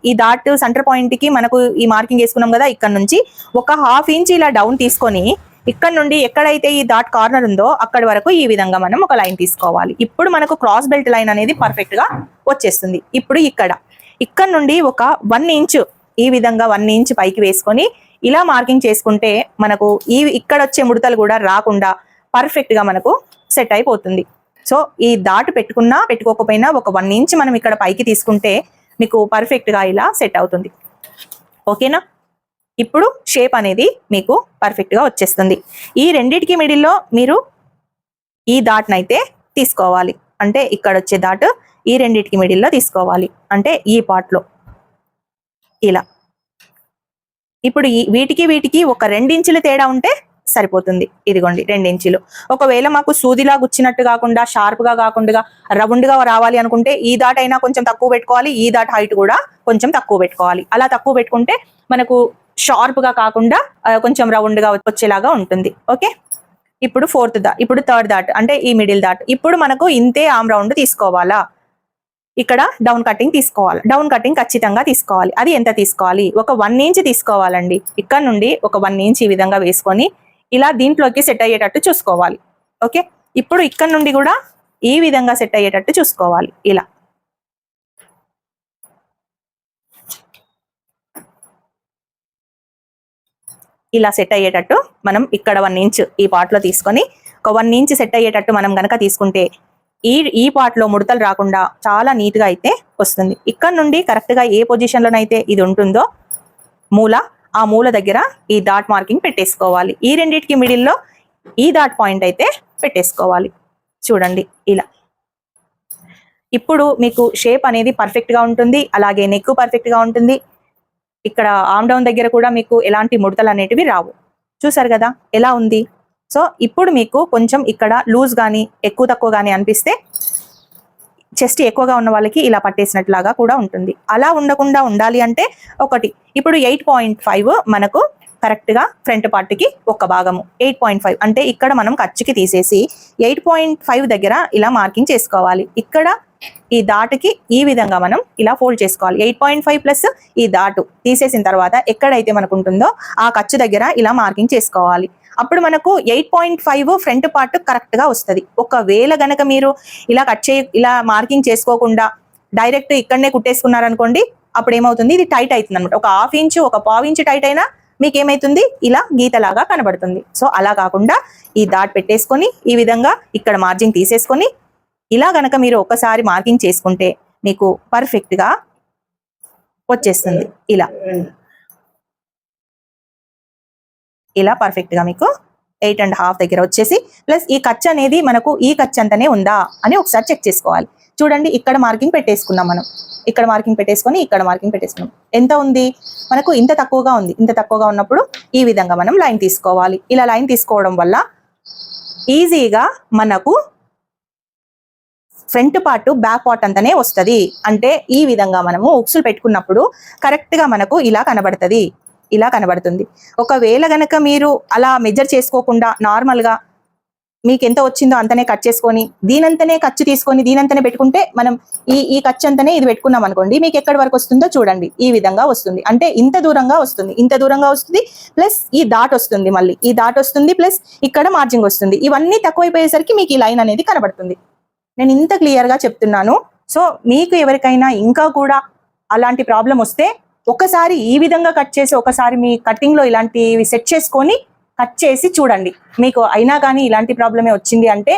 ఈ డాట్ సెంటర్ పాయింట్కి మనకు ఈ మార్కింగ్ వేసుకున్నాం కదా, ఇక్కడ నుంచి ఒక 1/2 ఇంచ్ ఇలా డౌన్ తీసుకొని ఇక్కడ నుండి ఎక్కడైతే ఈ డాట్ కార్నర్ ఉందో అక్కడి వరకు ఈ విధంగా మనం ఒక లైన్ తీసుకోవాలి. ఇప్పుడు మనకు క్రాస్ బెల్ట్ లైన్ అనేది పర్ఫెక్ట్గా వచ్చేస్తుంది. ఇప్పుడు ఇక్కడ నుండి ఒక 1 ఇంచ్ ఈ విధంగా 1 ఇంచ్ పైకి వేసుకొని ఇలా మార్కింగ్ చేసుకుంటే మనకు ఇక్కడ వచ్చే ముడతలు కూడా రాకుండా పర్ఫెక్ట్గా మనకు సెట్ అయిపోతుంది. సో ఈ డాట్ పెట్టుకున్నా పెట్టుకోకపోయినా ఒక 1 ఇంచ్ మనం ఇక్కడ పైకి తీసుకుంటే మీకు పర్ఫెక్ట్గా ఇలా సెట్ అవుతుంది. ఓకేనా, ఇప్పుడు షేప్ అనేది మీకు పర్ఫెక్ట్గా వచ్చేస్తుంది. ఈ రెండిటికి మిడిల్లో మీరు ఈ డాట్ని అయితే తీసుకోవాలి, అంటే ఇక్కడ వచ్చే డాట్ ఈ రెండిటికి మిడిల్లో తీసుకోవాలి, అంటే ఈ పార్ట్లో ఇలా. ఇప్పుడు వీటికి ఒక 2 ఇంచులు తేడా ఉంటే సరిపోతుంది. ఇదిగోండి 2 ఇంచులు. ఒకవేళ మాకు సూదిలా గుచ్చినట్టు కాకుండా షార్ప్గా కాకుండా రౌండ్గా రావాలి అనుకుంటే ఈ డాట్ అయినా కొంచెం తక్కువ పెట్టుకోవాలి, ఈ డాట్ హైట్ కూడా కొంచెం తక్కువ పెట్టుకోవాలి. అలా తక్కువ పెట్టుకుంటే మనకు షార్ప్గా కాకుండా కొంచెం రౌండ్గా వచ్చేలాగా ఉంటుంది. ఓకే, ఇప్పుడు ఇప్పుడు థర్డ్ డాట్ అంటే ఈ మిడిల్ డాట్. ఇప్పుడు మనకు ఇంతే ఆమ్ రౌండ్ తీసుకోవాలా, ఇక్కడ డౌన్ కటింగ్ తీసుకోవాలి. డౌన్ కటింగ్ ఖచ్చితంగా తీసుకోవాలి. అది ఎంత తీసుకోవాలి, ఒక 1 ఇంచ్ తీసుకోవాలండి. ఇక్కడ నుండి ఒక 1 ఇంచ్ ఈ విధంగా వేసుకొని ఇలా దీంట్లోకి సెట్ అయ్యేటట్టు చూసుకోవాలి. ఓకే, ఇప్పుడు ఇక్కడ నుండి కూడా ఈ విధంగా సెట్ అయ్యేటట్టు చూసుకోవాలి. ఇలా సెట్ అయ్యేటట్టు మనం ఇక్కడ 1 ఇంచ్ ఈ పార్ట్లో తీసుకొని ఒక 1 ఇంచ్ సెట్ అయ్యేటట్టు మనం గనక తీసుకుంటే ఈ పార్ట్లో ముడతలు రాకుండా చాలా నీట్గా అయితే వస్తుంది. ఇక్కడ నుండి కరెక్ట్గా ఏ పొజిషన్లోనైతే ఇది ఉంటుందో ఆ మూల దగ్గర ఈ డాట్ మార్కింగ్ పెట్టేసుకోవాలి. ఈ రెండింటికి మిడిల్లో ఈ డాట్ పాయింట్ అయితే పెట్టేసుకోవాలి. చూడండి ఇలా. ఇప్పుడు మీకు షేప్ అనేది పర్ఫెక్ట్గా ఉంటుంది, అలాగే నెక్ పర్ఫెక్ట్గా ఉంటుంది. ఇక్కడ ఆమ్ డౌన్ దగ్గర కూడా మీకు ఎలాంటి ముడతలు అనేటివి రావు. చూసారు కదా ఎలా ఉంది. సో ఇప్పుడు మీకు కొంచెం ఇక్కడ లూజ్ కానీ ఎక్కువ తక్కువ కానీ అనిపిస్తే చెస్ట్ ఎక్కువగా ఉన్న వాళ్ళకి ఇలా పట్టేసినట్లాగా కూడా ఉంటుంది. అలా ఉండకుండా ఉండాలి అంటే ఇప్పుడు 8.5 మనకు కరెక్ట్గా ఫ్రంట్ పార్ట్కి ఒక భాగము 8.5 అంటే ఇక్కడ మనం ఖర్చుకి తీసేసి 8.5 దగ్గర ఇలా మార్కింగ్ చేసుకోవాలి. ఇక్కడ ఈ డాట్కి ఈ విధంగా మనం ఇలా ఫోల్డ్ చేసుకోవాలి. 8.5 ప్లస్ ఈ డాట్ తీసేసిన తర్వాత ఎక్కడైతే మనకు ఉంటుందో ఆ ఖర్చు దగ్గర ఇలా మార్కింగ్ చేసుకోవాలి. అప్పుడు మనకు 8.5 ఫ్రంట్ పార్ట్ కరెక్ట్గా వస్తుంది. ఒకవేళ గనక మీరు ఇలా మార్కింగ్ చేసుకోకుండా డైరెక్ట్ ఇక్కడనే కుట్టేసుకున్నారనుకోండి, అప్పుడు ఏమవుతుంది, ఇది టైట్ అవుతుంది అనమాట. ఒక 1/2 ఇంచు ఒక 1/4 ఇంచు టైట్ అయినా మీకు ఏమైతుంది, ఇలా గీతలాగా కనబడుతుంది. సో అలా కాకుండా ఈ డాట్ పెట్టేసుకొని ఈ విధంగా ఇక్కడ మార్జింగ్ తీసేసుకొని ఇలా గనక మీరు ఒకసారి మార్కింగ్ చేసుకుంటే మీకు పర్ఫెక్ట్గా వచ్చేస్తుంది. ఇలా పర్ఫెక్ట్గా మీకు 8.5 దగ్గర వచ్చేసి ప్లస్ ఈ ఖర్చు అనేది మనకు ఈ ఖర్చు అంతనే ఉందా అని ఒకసారి చెక్ చేసుకోవాలి. చూడండి, ఇక్కడ మార్కింగ్ పెట్టేసుకున్నాం మనం. ఇక్కడ మార్కింగ్ పెట్టేసుకొని ఇక్కడ మార్కింగ్ పెట్టేసుకున్నాం. ఎంత ఉంది మనకు, ఇంత తక్కువగా ఉంది. ఇంత తక్కువగా ఉన్నప్పుడు ఈ విధంగా మనం లైన్ తీసుకోవాలి. ఇలా లైన్ తీసుకోవడం వల్ల ఈజీగా మనకు ఫ్రంట్ పార్ట్ బ్యాక్ పార్ట్ అంతానే వస్తుంది. అంటే ఈ విధంగా మనము ఉక్సులు పెట్టుకున్నప్పుడు కరెక్ట్గా మనకు ఇలా కనబడుతుంది. ఒకవేళ గనక మీరు అలా మెజర్ చేసుకోకుండా నార్మల్గా మీకు ఎంత వచ్చిందో అంతనే కట్ చేసుకొని దీనంతనే ఖర్చు తీసుకొని దీనంతనే పెట్టుకుంటే మనం ఈ ఖర్చు అంతనే ఇది పెట్టుకున్నాం అనుకోండి, మీకు ఎక్కడి వరకు వస్తుందో చూడండి. ఈ విధంగా వస్తుంది. అంటే ఇంత దూరంగా వస్తుంది ప్లస్ ఈ డాట్ వస్తుంది, మళ్ళీ ఈ డాట్ వస్తుంది ప్లస్ ఇక్కడ మార్జింగ్ వస్తుంది. ఇవన్నీ తక్కువైపోయేసరికి మీకు ఈ లైన్ అనేది కనబడుతుంది. నేను ఇంత క్లియర్గా చెప్తున్నాను. సో మీకు ఎవరికైనా ఇంకా కూడా అలాంటి ప్రాబ్లం వస్తే ఒకసారి ఈ విధంగా కట్ చేసి ఒకసారి మీ కటింగ్లో ఇలాంటివి సెట్ చేసుకొని కట్ చేసి చూడండి. మీకు అయినా కానీ ఇలాంటి ప్రాబ్లమే వచ్చింది అంటే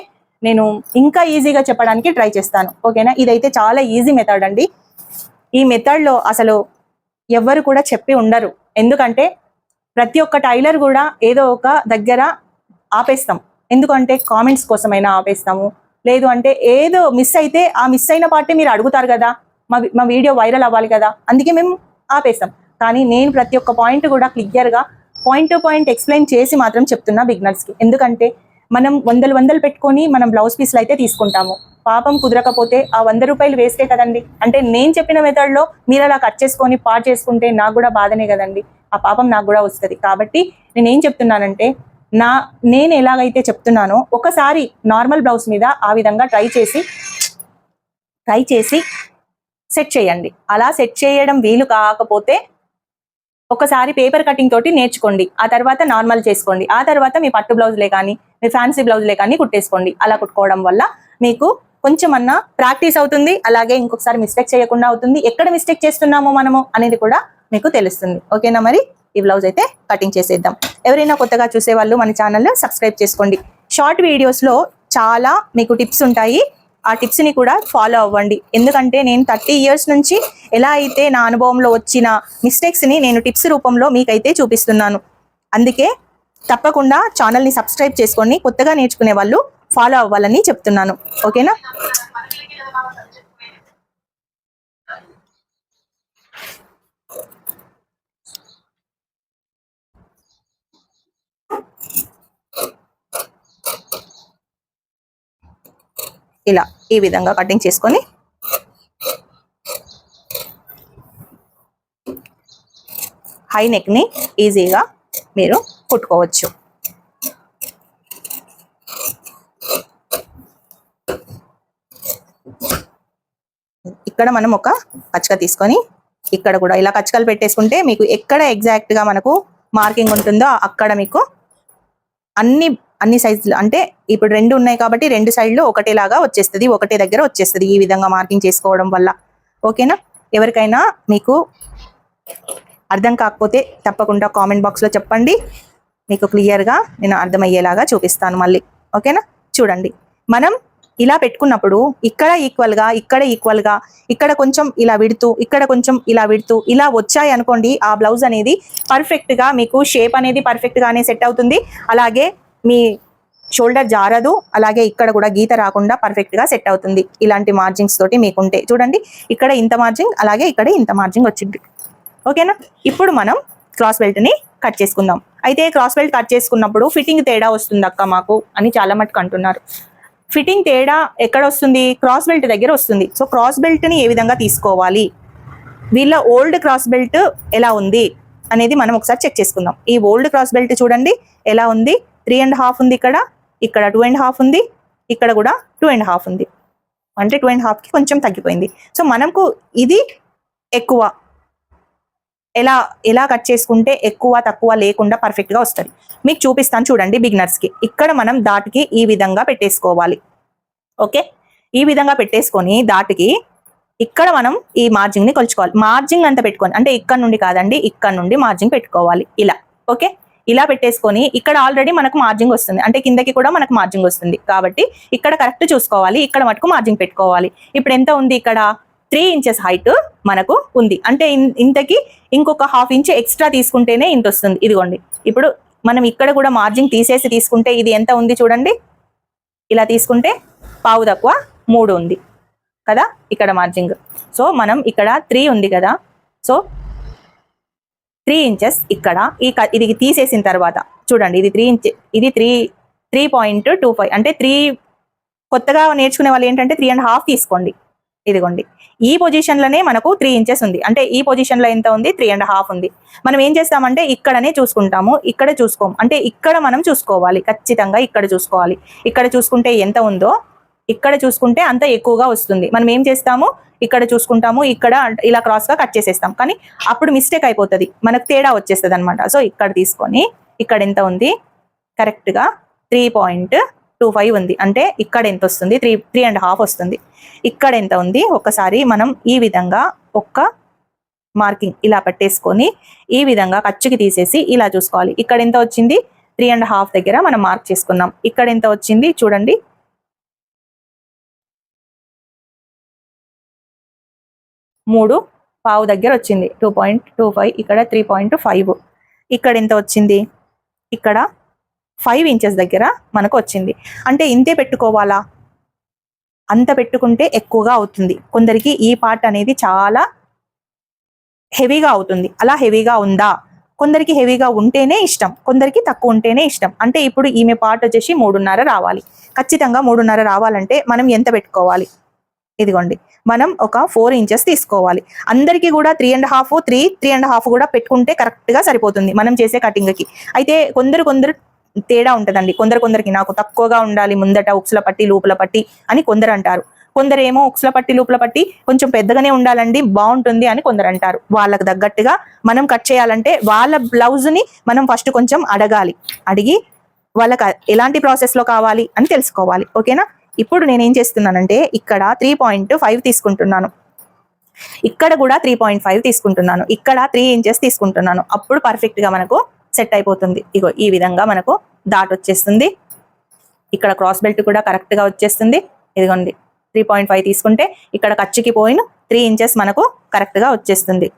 నేను ఇంకా ఈజీగా చెప్పడానికి ట్రై చేస్తాను. ఓకేనా, ఇదైతే చాలా ఈజీ మెథడ్ అండి. ఈ మెథడ్లో అసలు ఎవ్వరు కూడా చెప్పి ఉండరు. ఎందుకంటే ప్రతి ఒక్క టైలర్ కూడా ఏదో ఒక దగ్గర ఆపేస్తాం. ఎందుకంటే కామెంట్స్ కోసమైనా ఆపేస్తాము, లేదు అంటే ఏదో మిస్ అయితే ఆ మిస్ అయిన పార్టీ మీరు అడుగుతారు కదా, మా వీడియో వైరల్ అవ్వాలి కదా, అందుకే మేము ఆపేస్తాం. కానీ నేను ప్రతి ఒక్క పాయింట్ కూడా క్లియర్గా పాయింట్ టు పాయింట్ ఎక్స్ప్లెయిన్ చేసి మాత్రం చెప్తున్నా బిగినర్స్కి. ఎందుకంటే మనం వందలు పెట్టుకొని మనం బ్లౌజ్ పీస్లు అయితే తీసుకుంటాము, పాపం కుదరకపోతే ఆ 100 రూపాయలు వేస్టే కదండి. అంటే నేను చెప్పిన మెథడ్లో మీరు అలా కట్ చేసుకొని పాడు చేసుకుంటే నాకు కూడా బాధనే కదండి, ఆ పాపం నాకు కూడా వస్తుంది. కాబట్టి నేనేం చెప్తున్నానంటే నేను ఎలాగైతే చెప్తున్నానో ఒకసారి నార్మల్ బ్లౌజ్ మీద ఆ విధంగా ట్రై చేసి సెట్ చేయండి. అలా సెట్ చేయడం వీలు కాకపోతే ఒకసారి పేపర్ కటింగ్ తోటి నేర్చుకోండి, ఆ తర్వాత నార్మల్ చేసుకోండి, ఆ తర్వాత మీ పట్టు బ్లౌజ్లే కానీ మీ ఫ్యాన్సీ బ్లౌజ్లే కానీ కుట్టేసుకోండి. అలా కుట్టుకోవడం వల్ల మీకు కొంచెం అన్నా ప్రాక్టీస్ అవుతుంది, అలాగే ఇంకొకసారి మిస్టేక్ చేయకుండా అవుతుంది. ఎక్కడ మిస్టేక్ చేస్తున్నామో మనము అనేది కూడా మీకు తెలుస్తుంది. ఓకేనా? మరి ఈ బ్లౌజ్ అయితే కటింగ్ చేసేద్దాం. ఎవరైనా కొత్తగా చూసే వాళ్ళు మన ఛానల్ సబ్స్క్రైబ్ చేసుకోండి. షార్ట్ వీడియోస్లో చాలా మీకు టిప్స్ ఉంటాయి, ఆ టిప్స్ని కూడా ఫాలో అవ్వండి. ఎందుకంటే నేను 30 years నుంచి ఎలా అయితే నా అనుభవంలో వచ్చిన మిస్టేక్స్ని నేను టిప్స్ రూపంలో మీకైతే చూపిస్తున్నాను. అందుకే తప్పకుండా ఛానల్ని సబ్స్క్రైబ్ చేసుకొని కొత్తగా నేర్చుకునే వాళ్ళు ఫాలో అవ్వాలని చెప్తున్నాను. ఓకేనా? ఇలా ఈ విధంగా కటింగ్ చేసుకొని హై నెక్ని ఈజీగా మీరు కుట్టుకోవచ్చు. ఇక్కడ మనం ఒక కచ్చక తీసుకొని ఇక్కడ కూడా ఇలా కచ్చకలు పెట్టేసుకుంటే మీకు ఎక్కడ ఎగ్జాక్ట్గా మనకు మార్కింగ్ ఉంటుందో అక్కడ మీకు అన్ని సైజులు, అంటే ఇప్పుడు 2 ఉన్నాయి కాబట్టి 2 సైడ్లు ఒకటేలాగా వచ్చేస్తుంది, ఒకటే దగ్గర వచ్చేస్తుంది ఈ విధంగా మార్కింగ్ చేసుకోవడం వల్ల. ఓకేనా? ఎవరికైనా మీకు అర్థం కాకపోతే తప్పకుండా కామెంట్ బాక్స్లో చెప్పండి, మీకు క్లియర్గా నేను అర్థమయ్యేలాగా చూపిస్తాను మళ్ళీ. ఓకేనా? చూడండి, మనం ఇలా పెట్టుకున్నప్పుడు ఇక్కడ ఈక్వల్గా ఇక్కడ కొంచెం ఇలా విడుతూ ఇక్కడ కొంచెం ఇలా విడుతూ ఇలా వచ్చాయి అనుకోండి, ఆ బ్లౌజ్ అనేది పర్ఫెక్ట్గా మీకు షేప్ అనేది పర్ఫెక్ట్గానే సెట్ అవుతుంది. అలాగే మీ షోల్డర్ జారదు, అలాగే ఇక్కడ కూడా గీత రాకుండా పర్ఫెక్ట్గా సెట్ అవుతుంది. ఇలాంటి మార్జింగ్స్ తోటి మీకుంటే చూడండి, ఇక్కడ ఇంత మార్జింగ్, అలాగే ఇక్కడ ఇంత మార్జింగ్ వచ్చింది. ఓకేనా? ఇప్పుడు మనం క్రాస్ బెల్ట్ని కట్ చేసుకుందాం. అయితే క్రాస్ బెల్ట్ కట్ చేసుకున్నప్పుడు ఫిట్టింగ్ తేడా వస్తుంది అక్క మాకు అని చాలా మటుకు అంటున్నారు. ఫిట్టింగ్ తేడా ఎక్కడ వస్తుంది? క్రాస్ బెల్ట్ దగ్గర వస్తుంది. సో క్రాస్ బెల్ట్ని ఏ విధంగా తీసుకోవాలి, వీళ్ళ ఓల్డ్ క్రాస్ బెల్ట్ ఎలా ఉంది అనేది మనం ఒకసారి చెక్ చేసుకుందాం. ఈ ఓల్డ్ క్రాస్ బెల్ట్ చూడండి ఎలా ఉంది, 3.5 ఉంది, ఇక్కడ 2.5 ఉంది, ఇక్కడ కూడా 2.5 ఉంది, అంటే 2.5కి కొంచెం తగ్గిపోయింది. సో మనకు ఇది ఎక్కువ, ఎలా కట్ చేసుకుంటే ఎక్కువ తక్కువ లేకుండా పర్ఫెక్ట్గా వస్తుంది మీకు చూపిస్తాను చూడండి. బిగినర్స్కి ఇక్కడ మనం దాటికి ఈ విధంగా పెట్టేసుకోవాలి. ఓకే, ఈ విధంగా పెట్టేసుకొని దాటికి ఇక్కడ మనం ఈ మార్జింగ్ని కొలుచుకోవాలి. మార్జింగ్ అంతా పెట్టుకొని, అంటే ఇక్కడ నుండి కాదండి, ఇక్కడ నుండి మార్జింగ్ పెట్టుకోవాలి ఇలా. ఓకే, ఇలా పెట్టేసుకొని ఇక్కడ ఆల్రెడీ మనకు మార్జింగ్ వస్తుంది, అంటే కిందకి కూడా మనకు మార్జింగ్ వస్తుంది కాబట్టి ఇక్కడ కరెక్ట్ చూసుకోవాలి, ఇక్కడ మటుకు మార్జింగ్ పెట్టుకోవాలి. ఇప్పుడు ఎంత ఉంది? ఇక్కడ 3 inches హైట్ మనకు ఉంది, అంటే ఇంతకి ఇంకొక 1/2 inch ఎక్స్ట్రా తీసుకుంటేనే ఇంత వస్తుంది. ఇదిగోండి, ఇప్పుడు మనం ఇక్కడ కూడా మార్జింగ్ తీసేసి తీసుకుంటే ఇది ఎంత ఉంది చూడండి, ఇలా తీసుకుంటే పావు తక్కువ 3 ఉంది కదా ఇక్కడ మార్జింగ్. సో మనం ఇక్కడ 3 ఉంది కదా, సో 3 inches ఇక్కడ ఇది తీసేసిన తర్వాత చూడండి, ఇది 3 inch, ఇది 3.25, అంటే 3 కొత్తగా నేర్చుకునే వాళ్ళు ఏంటంటే 3.5 తీసుకోండి. ఇదిగోండి, ఈ పొజిషన్లోనే మనకు 3 inches ఉంది, అంటే ఈ పొజిషన్లో ఎంత ఉంది? 3.5 ఉంది. మనం ఏం చేస్తామంటే ఇక్కడనే చూసుకుంటాము, ఇక్కడ చూసుకోము, అంటే ఇక్కడ మనం చూసుకోవాలి, ఖచ్చితంగా ఇక్కడ చూసుకోవాలి. ఇక్కడ చూసుకుంటే ఎంత ఉందో ఇక్కడ చూసుకుంటే అంత ఎక్కువగా వస్తుంది. మనం ఏం చేస్తాము, ఇక్కడ చూసుకుంటాము, ఇక్కడ ఇలా క్రాస్గా కట్ చేసేస్తాం, కానీ అప్పుడు మిస్టేక్ అయిపోతుంది, మనకు తేడా వచ్చేస్తుంది అనమాట. సో ఇక్కడ తీసుకొని ఇక్కడ ఎంత ఉంది? కరెక్ట్గా 3.25 ఉంది, అంటే ఇక్కడ ఎంత వస్తుంది? 3.5 వస్తుంది. ఇక్కడ ఎంత ఉంది? ఒకసారి మనం ఈ విధంగా ఒక్క మార్కింగ్ ఇలా పెట్టేసుకొని ఈ విధంగా ఖర్చుకి తీసేసి ఇలా చూసుకోవాలి. ఇక్కడ ఎంత వచ్చింది? 3.5 దగ్గర మనం మార్క్ చేసుకున్నాం. ఇక్కడ ఎంత వచ్చింది చూడండి, 3.5 దగ్గర వచ్చింది, 2.25, ఇక్కడ 3.5, ఇక్కడ ఎంత వచ్చింది? ఇక్కడ 5 inches దగ్గర మనకు వచ్చింది. అంటే ఇంతే పెట్టుకోవాలా? అంత పెట్టుకుంటే ఎక్కువగా అవుతుంది. కొందరికి ఈ పార్ట్ అనేది చాలా హెవీగా అవుతుంది. అలా హెవీగా ఉందా? కొందరికి హెవీగా ఉంటేనే ఇష్టం, కొందరికి తక్కువ ఉంటేనే ఇష్టం. అంటే ఇప్పుడు ఈమె పార్ట్ వచ్చేసి 3.5 రావాలి. ఖచ్చితంగా 3.5 రావాలంటే మనం ఎంత పెట్టుకోవాలి? ఇదిగోండి, మనం ఒక 4 ఇంచెస్ తీసుకోవాలి. అందరికీ కూడా 3.5 కూడా పెట్టుకుంటే కరెక్ట్గా సరిపోతుంది మనం చేసే కటింగ్కి. అయితే కొందరు తేడా ఉంటుందండి. కొందరికి నాకు తక్కువగా ఉండాలి ముందట ఉక్సుల పట్టి లోపల పట్టి అని కొందరు అంటారు. కొందరేమో ఉక్సుల పట్టి లోపల పట్టి కొంచెం పెద్దగానే ఉండాలండి బాగుంటుంది అని కొందరు అంటారు. వాళ్ళకు తగ్గట్టుగా మనం కట్ చేయాలంటే వాళ్ళ బ్లౌజ్ని మనం ఫస్ట్ కొంచెం అడిగి వాళ్ళకి ఎలాంటి ప్రాసెస్లో కావాలి అని తెలుసుకోవాలి. ఓకేనా? ఇప్పుడు నేనేం చేస్తున్నానంటే ఇక్కడ 3.5 తీసుకుంటున్నాను, ఇక్కడ కూడా 3.5 తీసుకుంటున్నాను, ఇక్కడ 3 ఇంచెస్ తీసుకుంటున్నాను. అప్పుడు పర్ఫెక్ట్గా మనకు సెట్ అయిపోతుంది. ఇగో ఈ విధంగా మనకు డాట్ వచ్చేస్తుంది. ఇక్కడ క్రాస్ బెల్ట్ కూడా కరెక్ట్గా వచ్చేస్తుంది. ఇదిగోండి 3.5 తీసుకుంటే ఇక్కడ ఖర్చుకి పోయిన 3 ఇంచెస్ మనకు కరెక్ట్గా వచ్చేస్తుంది.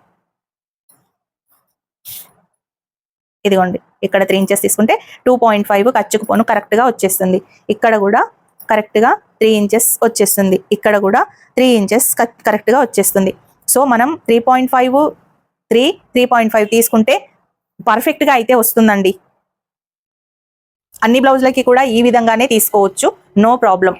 ఇదిగోండి ఇక్కడ 3 ఇంచెస్ తీసుకుంటే 2.5 ఖర్చుకు పోను కరెక్ట్గా వచ్చేస్తుంది. ఇక్కడ కూడా కరెక్ట్గా 3 ఇంచెస్ వచ్చేస్తుంది. ఇక్కడ కూడా 3 ఇంచెస్ కరెక్ట్గా వచ్చేస్తుంది. సో మనం 3.5 తీసుకుంటే పర్ఫెక్ట్గా అయితే వస్తుందండి. అన్ని బ్లౌజ్లకి కూడా ఈ విధంగానే తీసుకోవచ్చు, నో ప్రాబ్లం.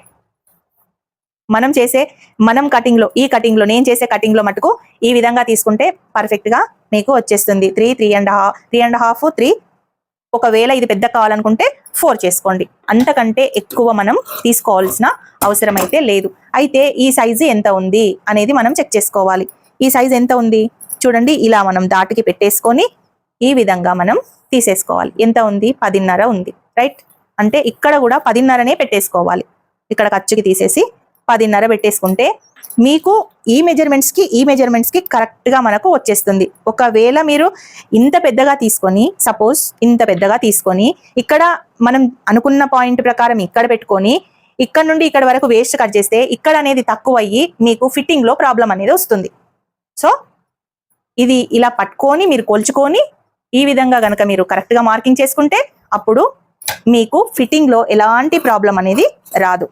మనం కటింగ్లో నేను చేసే కటింగ్లో మటుకు ఈ విధంగా తీసుకుంటే పర్ఫెక్ట్గా మీకు వచ్చేస్తుంది. 3.5 ఒకవేళ ఇది పెద్ద కావాలనుకుంటే 4 చేసుకోండి. అంతకంటే ఎక్కువ మనం తీసుకోవాల్సిన అవసరం అయితే లేదు. అయితే ఈ సైజు ఎంత ఉంది అనేది మనం చెక్ చేసుకోవాలి. ఈ సైజు ఎంత ఉంది చూడండి, ఇలా మనం దాటికి పెట్టేసుకొని ఈ విధంగా మనం తీసేసుకోవాలి. ఎంత ఉంది? 10.5 ఉంది, రైట్? అంటే ఇక్కడ కూడా 10.5నే పెట్టేసుకోవాలి. ఇక్కడ ఖర్చుకి తీసేసి 10.5 పెట్టేసుకుంటే మీకు ఈ మెజర్మెంట్స్కి కరెక్ట్గా మనకు వచ్చేస్తుంది. ఒకవేళ మీరు ఇంత పెద్దగా తీసుకొని, సపోజ్ ఇంత పెద్దగా తీసుకొని ఇక్కడ మనం అనుకున్న పాయింట్ ప్రకారం ఇక్కడ పెట్టుకొని ఇక్కడ నుండి ఇక్కడ వరకు వేస్ట్ కట్ చేస్తే ఇక్కడ అనేది తక్కువ అయ్యి మీకు ఫిట్టింగ్లో ప్రాబ్లం అనేది వస్తుంది. సో ఇది ఇలా పట్టుకొని మీరు కొలుచుకొని ఈ విధంగా కనుక మీరు కరెక్ట్గా మార్కింగ్ చేసుకుంటే అప్పుడు మీకు ఫిట్టింగ్లో ఎలాంటి ప్రాబ్లం అనేది రాదు.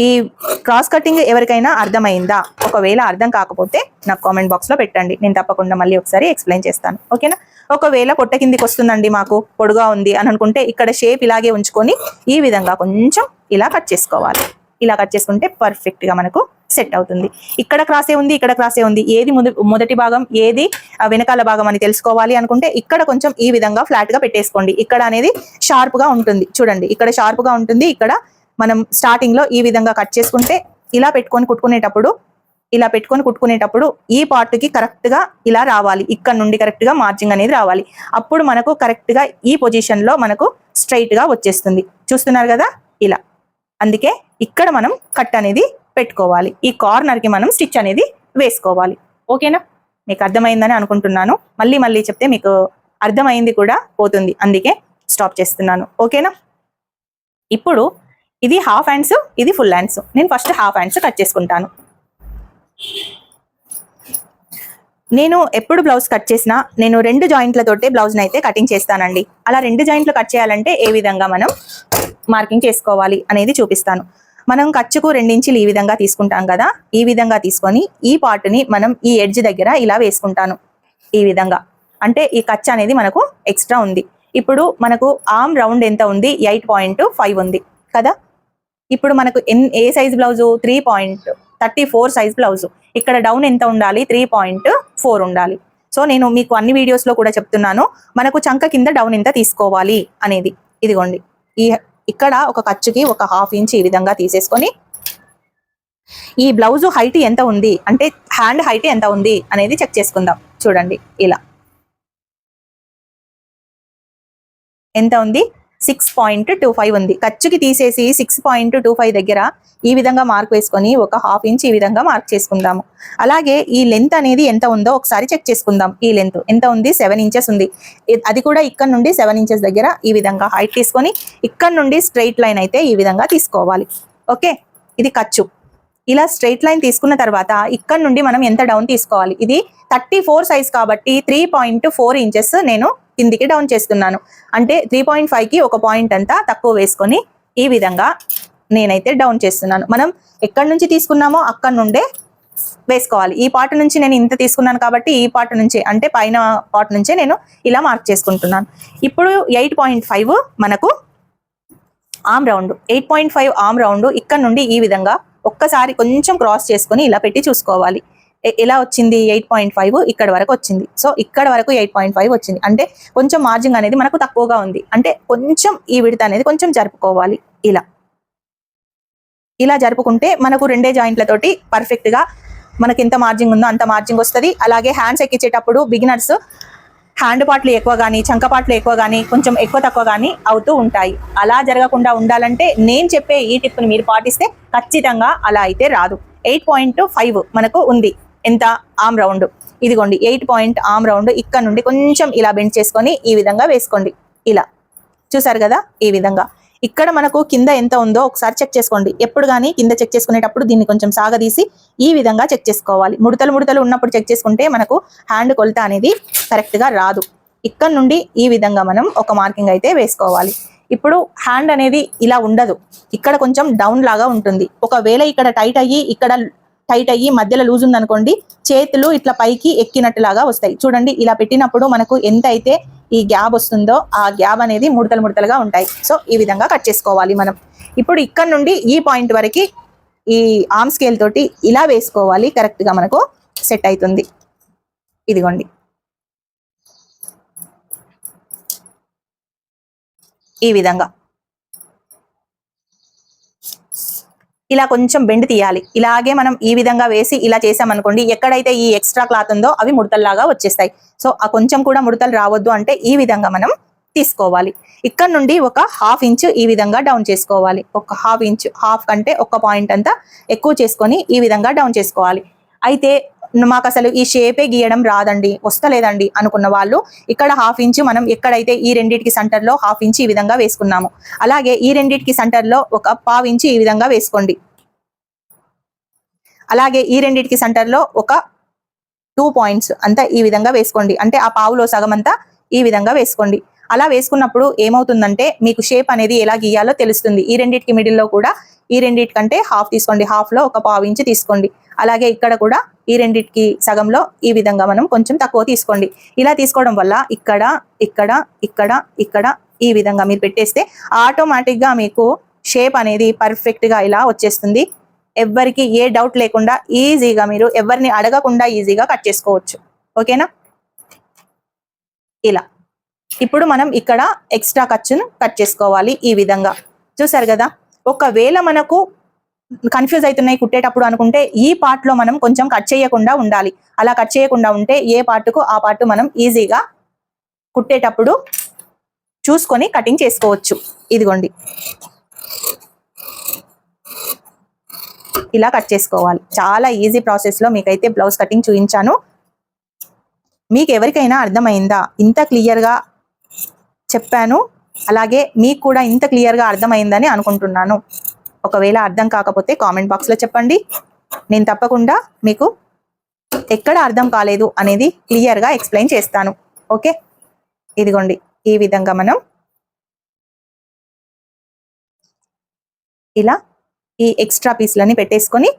ఈ క్రాస్ కటింగ్ ఎవరికైనా అర్థమైందా? ఒకవేళ అర్థం కాకపోతే నాకు కామెంట్ బాక్స్లో పెట్టండి, నేను తప్పకుండా మళ్ళీ ఒకసారి ఎక్స్ప్లెయిన్ చేస్తాను. ఓకేనా? ఒకవేళ పొట్ట కిందికి వస్తుందండి, మాకు పొడుగా ఉంది అని అనుకుంటే ఇక్కడ షేప్ ఇలాగే ఉంచుకొని ఈ విధంగా కొంచెం ఇలా కట్ చేసుకోవాలి. ఇలా కట్ చేసుకుంటే పర్ఫెక్ట్గా మనకు సెట్ అవుతుంది. ఇక్కడ క్రాసే ఉంది, ఇక్కడ క్రాసే ఉంది, ఏది మొదటి భాగం ఏది వెనకాల భాగం అని తెలుసుకోవాలి అనుకుంటే ఇక్కడ కొంచెం ఈ విధంగా ఫ్లాట్గా పెట్టేసుకోండి. ఇక్కడ అనేది షార్ప్గా ఉంటుంది చూడండి, ఇక్కడ షార్ప్గా ఉంటుంది. ఇక్కడ మనం స్టార్టింగ్లో ఈ విధంగా కట్ చేసుకుంటే ఇలా పెట్టుకొని కుట్టుకునేటప్పుడు ఈ పార్ట్కి కరెక్ట్గా ఇలా రావాలి. ఇక్కడ నుండి కరెక్ట్గా మార్జింగ్ అనేది రావాలి. అప్పుడు మనకు కరెక్ట్గా ఈ పొజిషన్లో మనకు స్ట్రైట్గా వచ్చేస్తుంది. చూస్తున్నారు కదా ఇలా. అందుకే ఇక్కడ మనం కట్ అనేది పెట్టుకోవాలి. ఈ కార్నర్కి మనం స్టిచ్ అనేది వేసుకోవాలి. ఓకేనా? మీకు అర్థమైందని అనుకుంటున్నాను. మళ్ళీ చెప్తే మీకు అర్థమైంది కూడా పోతుంది, అందుకే స్టాప్ చేస్తున్నాను. ఓకేనా? ఇప్పుడు ఇది హాఫ్ హ్యాండ్స్, ఇది ఫుల్ హ్యాండ్స్. నేను ఫస్ట్ హాఫ్ హ్యాండ్స్ కట్ చేసుకుంటాను. నేను ఎప్పుడు బ్లౌజ్ కట్ చేసినా నేను 2 జాయింట్లతోటే బ్లౌజ్ని అయితే కటింగ్ చేస్తానండి. అలా 2 జాయింట్లు కట్ చేయాలంటే ఏ విధంగా మనం మార్కింగ్ చేసుకోవాలి అనేది చూపిస్తాను. మనం ఖర్చుకు 2 ఇంచులు ఈ విధంగా తీసుకుంటాం కదా, ఈ విధంగా తీసుకొని ఈ పార్ట్ని మనం ఈ ఎడ్జ్ దగ్గర ఇలా వేసుకుంటాను. ఈ విధంగా అంటే ఈ ఖర్చు అనేది మనకు ఎక్స్ట్రా ఉంది. ఇప్పుడు మనకు ఆర్మ్ రౌండ్ ఎంత ఉంది? 8.5 ఉంది కదా. ఇప్పుడు మనకు ఏ సైజ్ బ్లౌజు? 3.34 size blouse. ఇక్కడ డౌన్ ఎంత ఉండాలి? 3.4 ఉండాలి. సో నేను మీకు అన్ని వీడియోస్లో కూడా చెప్తున్నాను మనకు చంక కింద డౌన్ ఎంత తీసుకోవాలి అనేది. ఇదిగోండి, ఇక్కడ ఒక ఖర్చుకి ఒక ½ ఇంచ్ ఈ విధంగా తీసేసుకొని ఈ బ్లౌజు హైట్ ఎంత ఉంది అంటే హ్యాండ్ హైట్ ఎంత ఉంది అనేది చెక్ చేసుకుందాం. చూడండి ఇలా ఎంత ఉంది? 6.25 ఉంది. ఖర్చుకి తీసేసి 6.25 దగ్గర ఈ విధంగా మార్క్ వేసుకొని ఒక ½ ఇంచ్ ఈ విధంగా మార్క్ చేసుకుందాము. అలాగే ఈ లెంత్ అనేది ఎంత ఉందో ఒకసారి చెక్ చేసుకుందాం. ఈ లెంత్ ఎంత ఉంది? 7 ఇంచెస్ ఉంది. అది కూడా ఇక్కడ నుండి 7 ఇంచెస్ దగ్గర ఈ విధంగా హైట్ తీసుకొని ఇక్కడ నుండి స్ట్రైట్ లైన్ అయితే ఈ విధంగా తీసుకోవాలి. ఓకే, ఇది ఖర్చు. ఇలా స్ట్రైట్ లైన్ తీసుకున్న తర్వాత ఇక్కడ నుండి మనం ఎంత డౌన్ తీసుకోవాలి? ఇది 34 సైజ్ కాబట్టి 3.4 ఇంచెస్ నేను కిందికి డౌన్ చేస్తున్నాను. అంటే 3.5కి ఒక పాయింట్ అంతా తక్కువ వేసుకొని ఈ విధంగా నేనైతే డౌన్ చేస్తున్నాను. మనం ఎక్కడి నుంచి తీసుకున్నామో అక్కడ నుండే వేసుకోవాలి. ఈ పార్ట్ నుంచి నేను ఇంత తీసుకున్నాను కాబట్టి ఈ పార్ట్ నుంచే, అంటే పైన పార్ట్ నుంచే నేను ఇలా మార్క్ చేసుకుంటున్నాను. ఇప్పుడు 8.5 మనకు ఆర్మ్ రౌండ్, 8.5 ఆర్మ్ రౌండ్ ఇక్కడ నుండి ఈ విధంగా ఒక్కసారి కొంచెం క్రాస్ చేసుకొని ఇలా పెట్టి చూసుకోవాలి. ఎలా వచ్చింది? 8.5 ఇక్కడ వరకు వచ్చింది. సో ఇక్కడ వరకు 8.5 వచ్చింది, అంటే కొంచెం మార్జింగ్ అనేది మనకు తక్కువగా ఉంది, అంటే కొంచెం ఈ విడత అనేది కొంచెం జరుపుకోవాలి. ఇలా జరుపుకుంటే మనకు రెండే జాయింట్లతోటి పర్ఫెక్ట్ గా మనకి ఎంత మార్జింగ్ ఉందో అంత మార్జింగ్ వస్తుంది. అలాగే హ్యాండ్స్ ఎక్కించేటప్పుడు బిగినర్స్ హ్యాండ్ పార్ట్లు ఎక్కువ కానీ చంక పార్ట్లు ఎక్కువ కానీ కొంచెం ఎక్కువ తక్కువ కానీ అవుతూ ఉంటాయి. అలా జరగకుండా ఉండాలంటే నేను చెప్పే ఈ టిప్ని మీరు పాటిస్తే ఖచ్చితంగా అలా అయితే రాదు. 8.5 మనకు ఉంది ఎంత ఆర్మ్ రౌండ్, ఇదిగోండి 8 ఆర్మ్ రౌండ్. ఇక్కడ నుండి కొంచెం ఇలా బెండ్ చేసుకొని ఈ విధంగా వేసుకోండి. ఇలా చూసారు కదా, ఈ విధంగా. ఇక్కడ మనకు కింద ఎంత ఉందో ఒకసారి చెక్ చేసుకోండి. ఎప్పుడు కానీ కింద చెక్ చేసుకునేటప్పుడు దీన్ని కొంచెం సాగదీసి ఈ విధంగా చెక్ చేసుకోవాలి. ముడతలు ఉన్నప్పుడు చెక్ చేసుకుంటే మనకు హ్యాండ్ కొలత అనేది కరెక్ట్గా రాదు. ఇక్కడ నుండి ఈ విధంగా మనం ఒక మార్కింగ్ అయితే వేసుకోవాలి. ఇప్పుడు హ్యాండ్ అనేది ఇలా ఉండదు, ఇక్కడ కొంచెం డౌన్ లాగా ఉంటుంది. ఒకవేళ ఇక్కడ టైట్ అయ్యి ఇక్కడ టైట్ అయ్యి మధ్యలో లూజ్ ఉందనుకోండి, చేతులు ఇట్లా పైకి ఎక్కినట్టులాగా వస్తాయి. చూడండి, ఇలా పెట్టినప్పుడు మనకు ఎంత అయితే ఈ గ్యాప్ వస్తుందో ఆ గ్యాప్ అనేది ముడతలుగా ఉంటాయి. సో ఈ విధంగా కట్ చేసుకోవాలి మనం. ఇప్పుడు ఇక్కడ నుండి ఈ పాయింట్ వరకు ఈ ఆర్మ్ స్కేల్ తోటి ఇలా వేసుకోవాలి. కరెక్ట్గా మనకు సెట్ అవుతుంది. ఇదిగోండి, ఈ విధంగా ఇలా కొంచెం బెండ్ తీయాలి. ఇలాగే మనం ఈ విధంగా వేసి ఇలా చేసామనుకోండి, ఎక్కడైతే ఈ ఎక్స్ట్రా క్లాత్ ఉందో అవి ముడతల్లాగా వచ్చేస్తాయి. సో ఆ కొంచెం కూడా ముడతలు రావద్దు అంటే ఈ విధంగా మనం తీసుకోవాలి. ఇక్కడ నుండి ఒక 1/2 ఇంచ్ ఈ విధంగా డౌన్ చేసుకోవాలి. ఒక 1/2 ఇంచ్, హాఫ్ కంటే ఒక పాయింట్ అంతా ఎక్కువ చేసుకొని ఈ విధంగా డౌన్ చేసుకోవాలి. అయితే మాకు అసలు ఈ షేపే గీయడం రాదండి, వస్తలేదండి అనుకున్న వాళ్ళు ఇక్కడ 1/2 ఇంచ్ మనం ఎక్కడైతే ఈ రెండింటికి సెంటర్ లో 1/2 ఇంచ్ ఈ విధంగా వేసుకున్నాము, అలాగే ఈ రెండింటికి సెంటర్ లో ఒక 1/4 ఇంచ్ ఈ విధంగా వేసుకోండి. అలాగే ఈ రెండింటికి సెంటర్ లో ఒక 2 పాయింట్స్ అంతా ఈ విధంగా వేసుకోండి. అంటే ఆ పావులో సగం అంతా ఈ విధంగా వేసుకోండి. అలా వేసుకున్నప్పుడు ఏమవుతుందంటే మీకు షేప్ అనేది ఎలా గీయాలో తెలుస్తుంది. ఈ రెండింటికి మిడిల్లో కూడా ఈ రెండింటికంటే హాఫ్ తీసుకోండి, హాఫ్ లో ఒక 1/4 ఇంచ్ తీసుకోండి. అలాగే ఇక్కడ కూడా ఈ రెండింటికి సగంలో ఈ విధంగా మనం కొంచెం తక్కువ తీసుకోండి. ఇలా తీసుకోవడం వల్ల ఇక్కడ ఇక్కడ ఇక్కడ ఇక్కడ ఈ విధంగా మీరు పెట్టేస్తే ఆటోమేటిక్ గా మీకు షేప్ అనేది పర్ఫెక్ట్ గా ఇలా వచ్చేస్తుంది. ఎవ్వరికి ఏ డౌట్ లేకుండా ఈజీగా మీరు ఎవరిని అడగకుండా ఈజీగా కట్ చేసుకోవచ్చు. ఓకేనా? ఇలా ఇప్పుడు మనం ఇక్కడ ఎక్స్ట్రా ఖర్చును కట్ చేసుకోవాలి. ఈ విధంగా చూసారు కదా. ఒకవేళ మనకు కన్ఫ్యూజ్ అవుతున్నాయి కుట్టేటప్పుడు అనుకుంటే ఈ పార్ట్ లో మనం కొంచెం కట్ చేయకుండా ఉండాలి. అలా కట్ చేయకుండా ఉంటే ఏ పార్ట్కు ఆ పార్ట్ మనం ఈజీగా కుట్టేటప్పుడు చూసుకొని కటింగ్ చేసుకోవచ్చు. ఇదిగోండి, ఇలా కట్ చేసుకోవాలి. చాలా ఈజీ ప్రాసెస్ లో మీకైతే బ్లౌజ్ కటింగ్ చూపించాను. మీకు ఎవరికైనా అర్థమైందా? ఇంత క్లియర్ గా చెప్పాను, అలాగే మీకు కూడా ఇంత క్లియర్ గా అర్థమైందని అనుకుంటున్నాను. ఒకవేళ అర్థం కాకపోతే కామెంట్ బాక్స్ లో చెప్పండి, నేను తప్పకుండా మీకు ఎక్కడ అర్థం కాలేదు అనేది క్లియర్ గా ఎక్స్ప్లెయిన్ చేస్తాను. ఓకే, ఇదిగోండి ఈ విధంగా మనం ఇలా ఈ ఎక్స్ట్రా పీస్లని పెట్టేసుకొని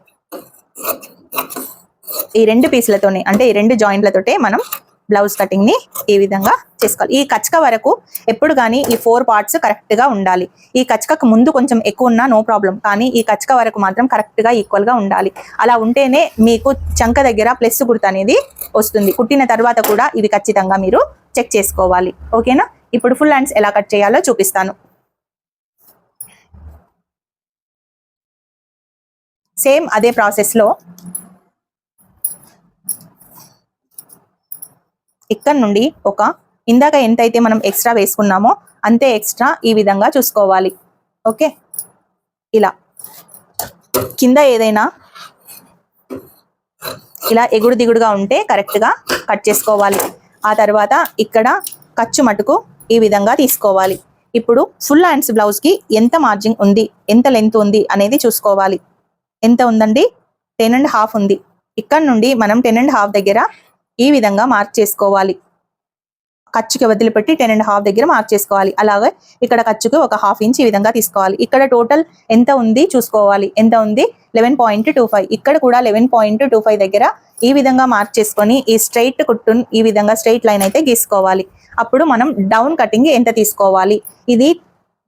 ఈ 2 పీసులతోనే, అంటే ఈ 2 జాయింట్లతోటే మనం బ్లౌజ్ కటింగ్ ని ఈ విధంగా చేసుకోవాలి. ఈ కచక వరకు ఎప్పుడు కానీ ఈ 4 పార్ట్స్ కరెక్ట్ గా ఉండాలి. ఈ కచకకు ముందు కొంచెం ఎక్కువ ఉన్నా నో ప్రాబ్లం, కానీ ఈ కచక వరకు మాత్రం కరెక్ట్ గా ఈక్వల్ గా ఉండాలి. అలా ఉంటేనే మీకు చంక దగ్గర ప్లస్ గుర్తు అనేది వస్తుంది. కుట్టిన తర్వాత కూడా ఇవి ఖచ్చితంగా మీరు చెక్ చేసుకోవాలి. ఓకేనా? ఇప్పుడు ఫుల్ హ్యాండ్స్ ఎలా కట్ చేయాలో చూపిస్తాను. సేమ్ అదే ప్రాసెస్ లో ఇక్కడ నుండి ఒక ఇందాక ఎంతైతే మనం ఎక్స్ట్రా వేసుకున్నామో అంతే ఎక్స్ట్రా ఈ విధంగా చూసుకోవాలి. ఓకే, ఇలా కింద ఏదైనా ఇలా ఎగుడు దిగుడుగా ఉంటే కరెక్ట్ గా కట్ చేసుకోవాలి. ఆ తర్వాత ఇక్కడ ఖర్చు మటుకు ఈ విధంగా తీసుకోవాలి. ఇప్పుడు ఫుల్ హ్యాండ్స్ బ్లౌజ్ కి ఎంత మార్జింగ్ ఉంది, ఎంత లెంత్ ఉంది అనేది చూసుకోవాలి. ఎంత ఉందండి? 10.5 ఉంది. ఇక్కడ నుండి మనం 10.5 దగ్గర ఈ విధంగా మార్క్ చేసుకోవాలి. ఖర్చుకి వదిలిపెట్టి 10.5 దగ్గర మార్క్ చేసుకోవాలి. అలాగే ఇక్కడ ఖర్చుకి ఒక 1/2 ఇంచ్ ఈ విధంగా తీసుకోవాలి. ఇక్కడ టోటల్ ఎంత ఉంది చూసుకోవాలి. ఎంత ఉంది 11.25. ఇక్కడ కూడా 11.25 దగ్గర ఈ విధంగా మార్క్ చేసుకొని ఈ స్ట్రైట్ కుట్టును ఈ విధంగా స్ట్రైట్ లైన్ అయితే గీసుకోవాలి. అప్పుడు మనం డౌన్ కటింగ్ ఎంత తీసుకోవాలి, ఇది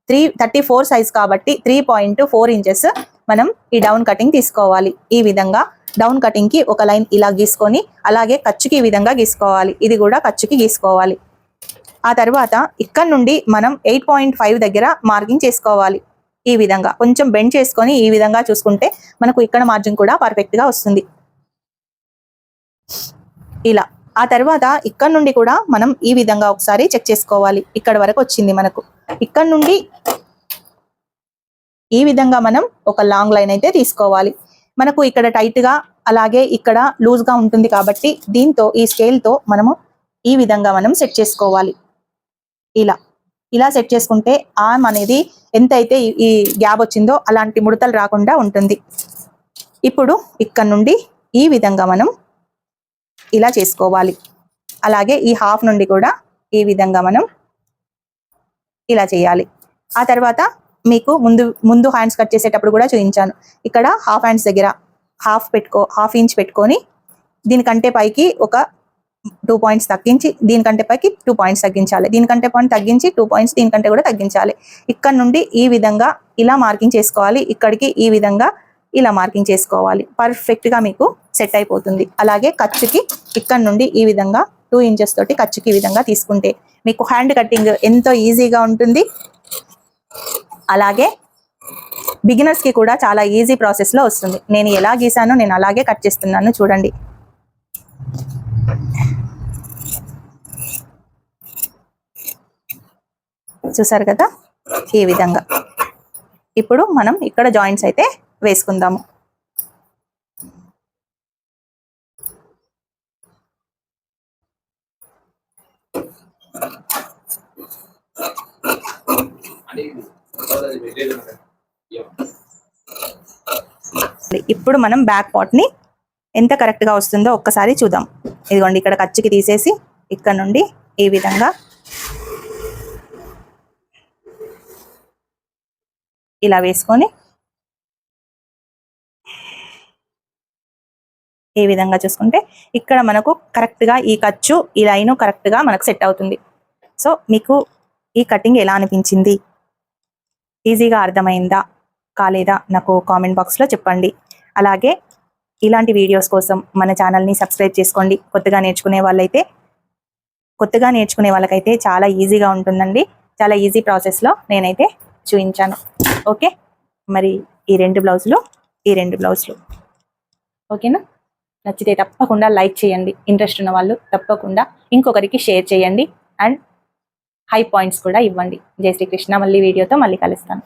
34 సైజ్ కాబట్టి 3.4 ఇంచెస్ మనం ఈ డౌన్ కటింగ్ తీసుకోవాలి. ఈ విధంగా డౌన్ కటింగ్ కి ఒక లైన్ ఇలా గీసుకొని అలాగే ఖర్చుకి ఈ విధంగా గీసుకోవాలి. ఇది కూడా ఖర్చుకి గీసుకోవాలి. ఆ తర్వాత ఇక్కడ నుండి మనం 8.5 దగ్గర మార్కింగ్ చేసుకోవాలి. ఈ విధంగా కొంచెం బెండ్ చేసుకొని ఈ విధంగా చూసుకుంటే మనకు ఇక్కడ మార్జిన్ కూడా పర్ఫెక్ట్ గా వస్తుంది. ఇలా ఆ తర్వాత ఇక్కడ నుండి కూడా మనం ఈ విధంగా ఒకసారి చెక్ చేసుకోవాలి. ఇక్కడ వరకు వచ్చింది మనకు. ఇక్కడ నుండి ఈ విధంగా మనం ఒక లాంగ్ లైన్ అయితే తీసుకోవాలి. మనకు ఇక్కడ టైట్ గా అలాగే ఇక్కడ లూజ్ గా ఉంటుంది కాబట్టి దీంతో ఈ స్కేల్ తో మనము ఈ విధంగా మనం సెట్ చేసుకోవాలి. ఇలా సెట్ చేసుకుంటే ఆర్మ్ అనేది ఎంతైతే ఈ గ్యాప్ వచ్చిందో అలాంటి ముడతలు రాకుండా ఉంటుంది. ఇప్పుడు ఇక్కడ నుండి ఈ విధంగా మనం ఇలా చేసుకోవాలి. అలాగే ఈ హాఫ్ నుండి కూడా ఈ విధంగా మనం ఇలా చేయాలి. ఆ తర్వాత మీకు ముందు హ్యాండ్స్ కట్ చేసేటప్పుడు కూడా చూపించాను. ఇక్కడ హాఫ్ హ్యాండ్స్ దగ్గర హాఫ్ ఇంచ్ పెట్టుకొని దీనికంటే పైకి ఒక 2 పాయింట్స్ తగ్గించి దీనికంటే పైకి 2 పాయింట్స్ తగ్గించాలి. దీనికంటే పాయింట్ తగ్గించి 2 పాయింట్స్ దీనికంటే కూడా తగ్గించాలి. ఇక్కడ నుండి ఈ విధంగా ఇలా మార్కింగ్ చేసుకోవాలి. ఇక్కడికి ఈ విధంగా ఇలా మార్కింగ్ చేసుకోవాలి. పర్ఫెక్ట్ గా మీకు సెట్ అయిపోతుంది. అలాగే ఖర్చుకి ఇక్కడ నుండి ఈ విధంగా 2 ఇంచెస్ తోటి ఖర్చుకి ఈ విధంగా తీసుకుంటే మీకు హ్యాండ్ కటింగ్ ఎంతో ఈజీగా ఉంటుంది. అలాగే బిగినర్స్ కి కూడా చాలా ఈజీ ప్రాసెస్ లో వస్తుంది. నేను ఎలా గీసానో నేను అలాగే కట్ చేస్తున్నాను చూడండి. చూసారు కదా ఈ విధంగా. ఇప్పుడు మనం ఇక్కడ జాయింట్స్ అయితే వేసుకుందాము. ఇప్పుడు మనం బ్యాక్ పార్ట్ ని ఎంత కరెక్ట్ గా వస్తుందో ఒక్కసారి చూద్దాం. ఇదిగోండి ఇక్కడ ఖర్చుకి తీసేసి ఇక్కడ నుండి ఈ విధంగా ఇలా వేసుకొని ఈ విధంగా చూసుకుంటే ఇక్కడ మనకు కరెక్ట్ గా ఈ ఖర్చు ఈ లైన్ కరెక్ట్ గా మనకు సెట్ అవుతుంది. సో మీకు ఈ కటింగ్ ఎలా అనిపించింది, ఈజీగా అర్థమైందా కాలేదా నాకు కామెంట్ బాక్స్లో చెప్పండి. అలాగే ఇలాంటి వీడియోస్ కోసం మన ఛానల్ని సబ్స్క్రైబ్ చేసుకోండి. కొత్తగా నేర్చుకునే వాళ్ళకైతే చాలా ఈజీగా ఉంటుందండి. చాలా ఈజీ ప్రాసెస్లో నేనైతే చూపించాను. ఓకే, మరి ఈ రెండు బ్లౌజులు ఓకేనా? నచ్చితే తప్పకుండా లైక్ చేయండి. ఇంట్రెస్ట్ ఉన్న వాళ్ళు తప్పకుండా ఇంకొకరికి షేర్ చేయండి అండ్ హై పాయింట్స్ కూడా ఇవ్వండి. జై శ్రీకృష్ణ. మళ్ళీ వీడియోతో మళ్ళీ కలుస్తాను.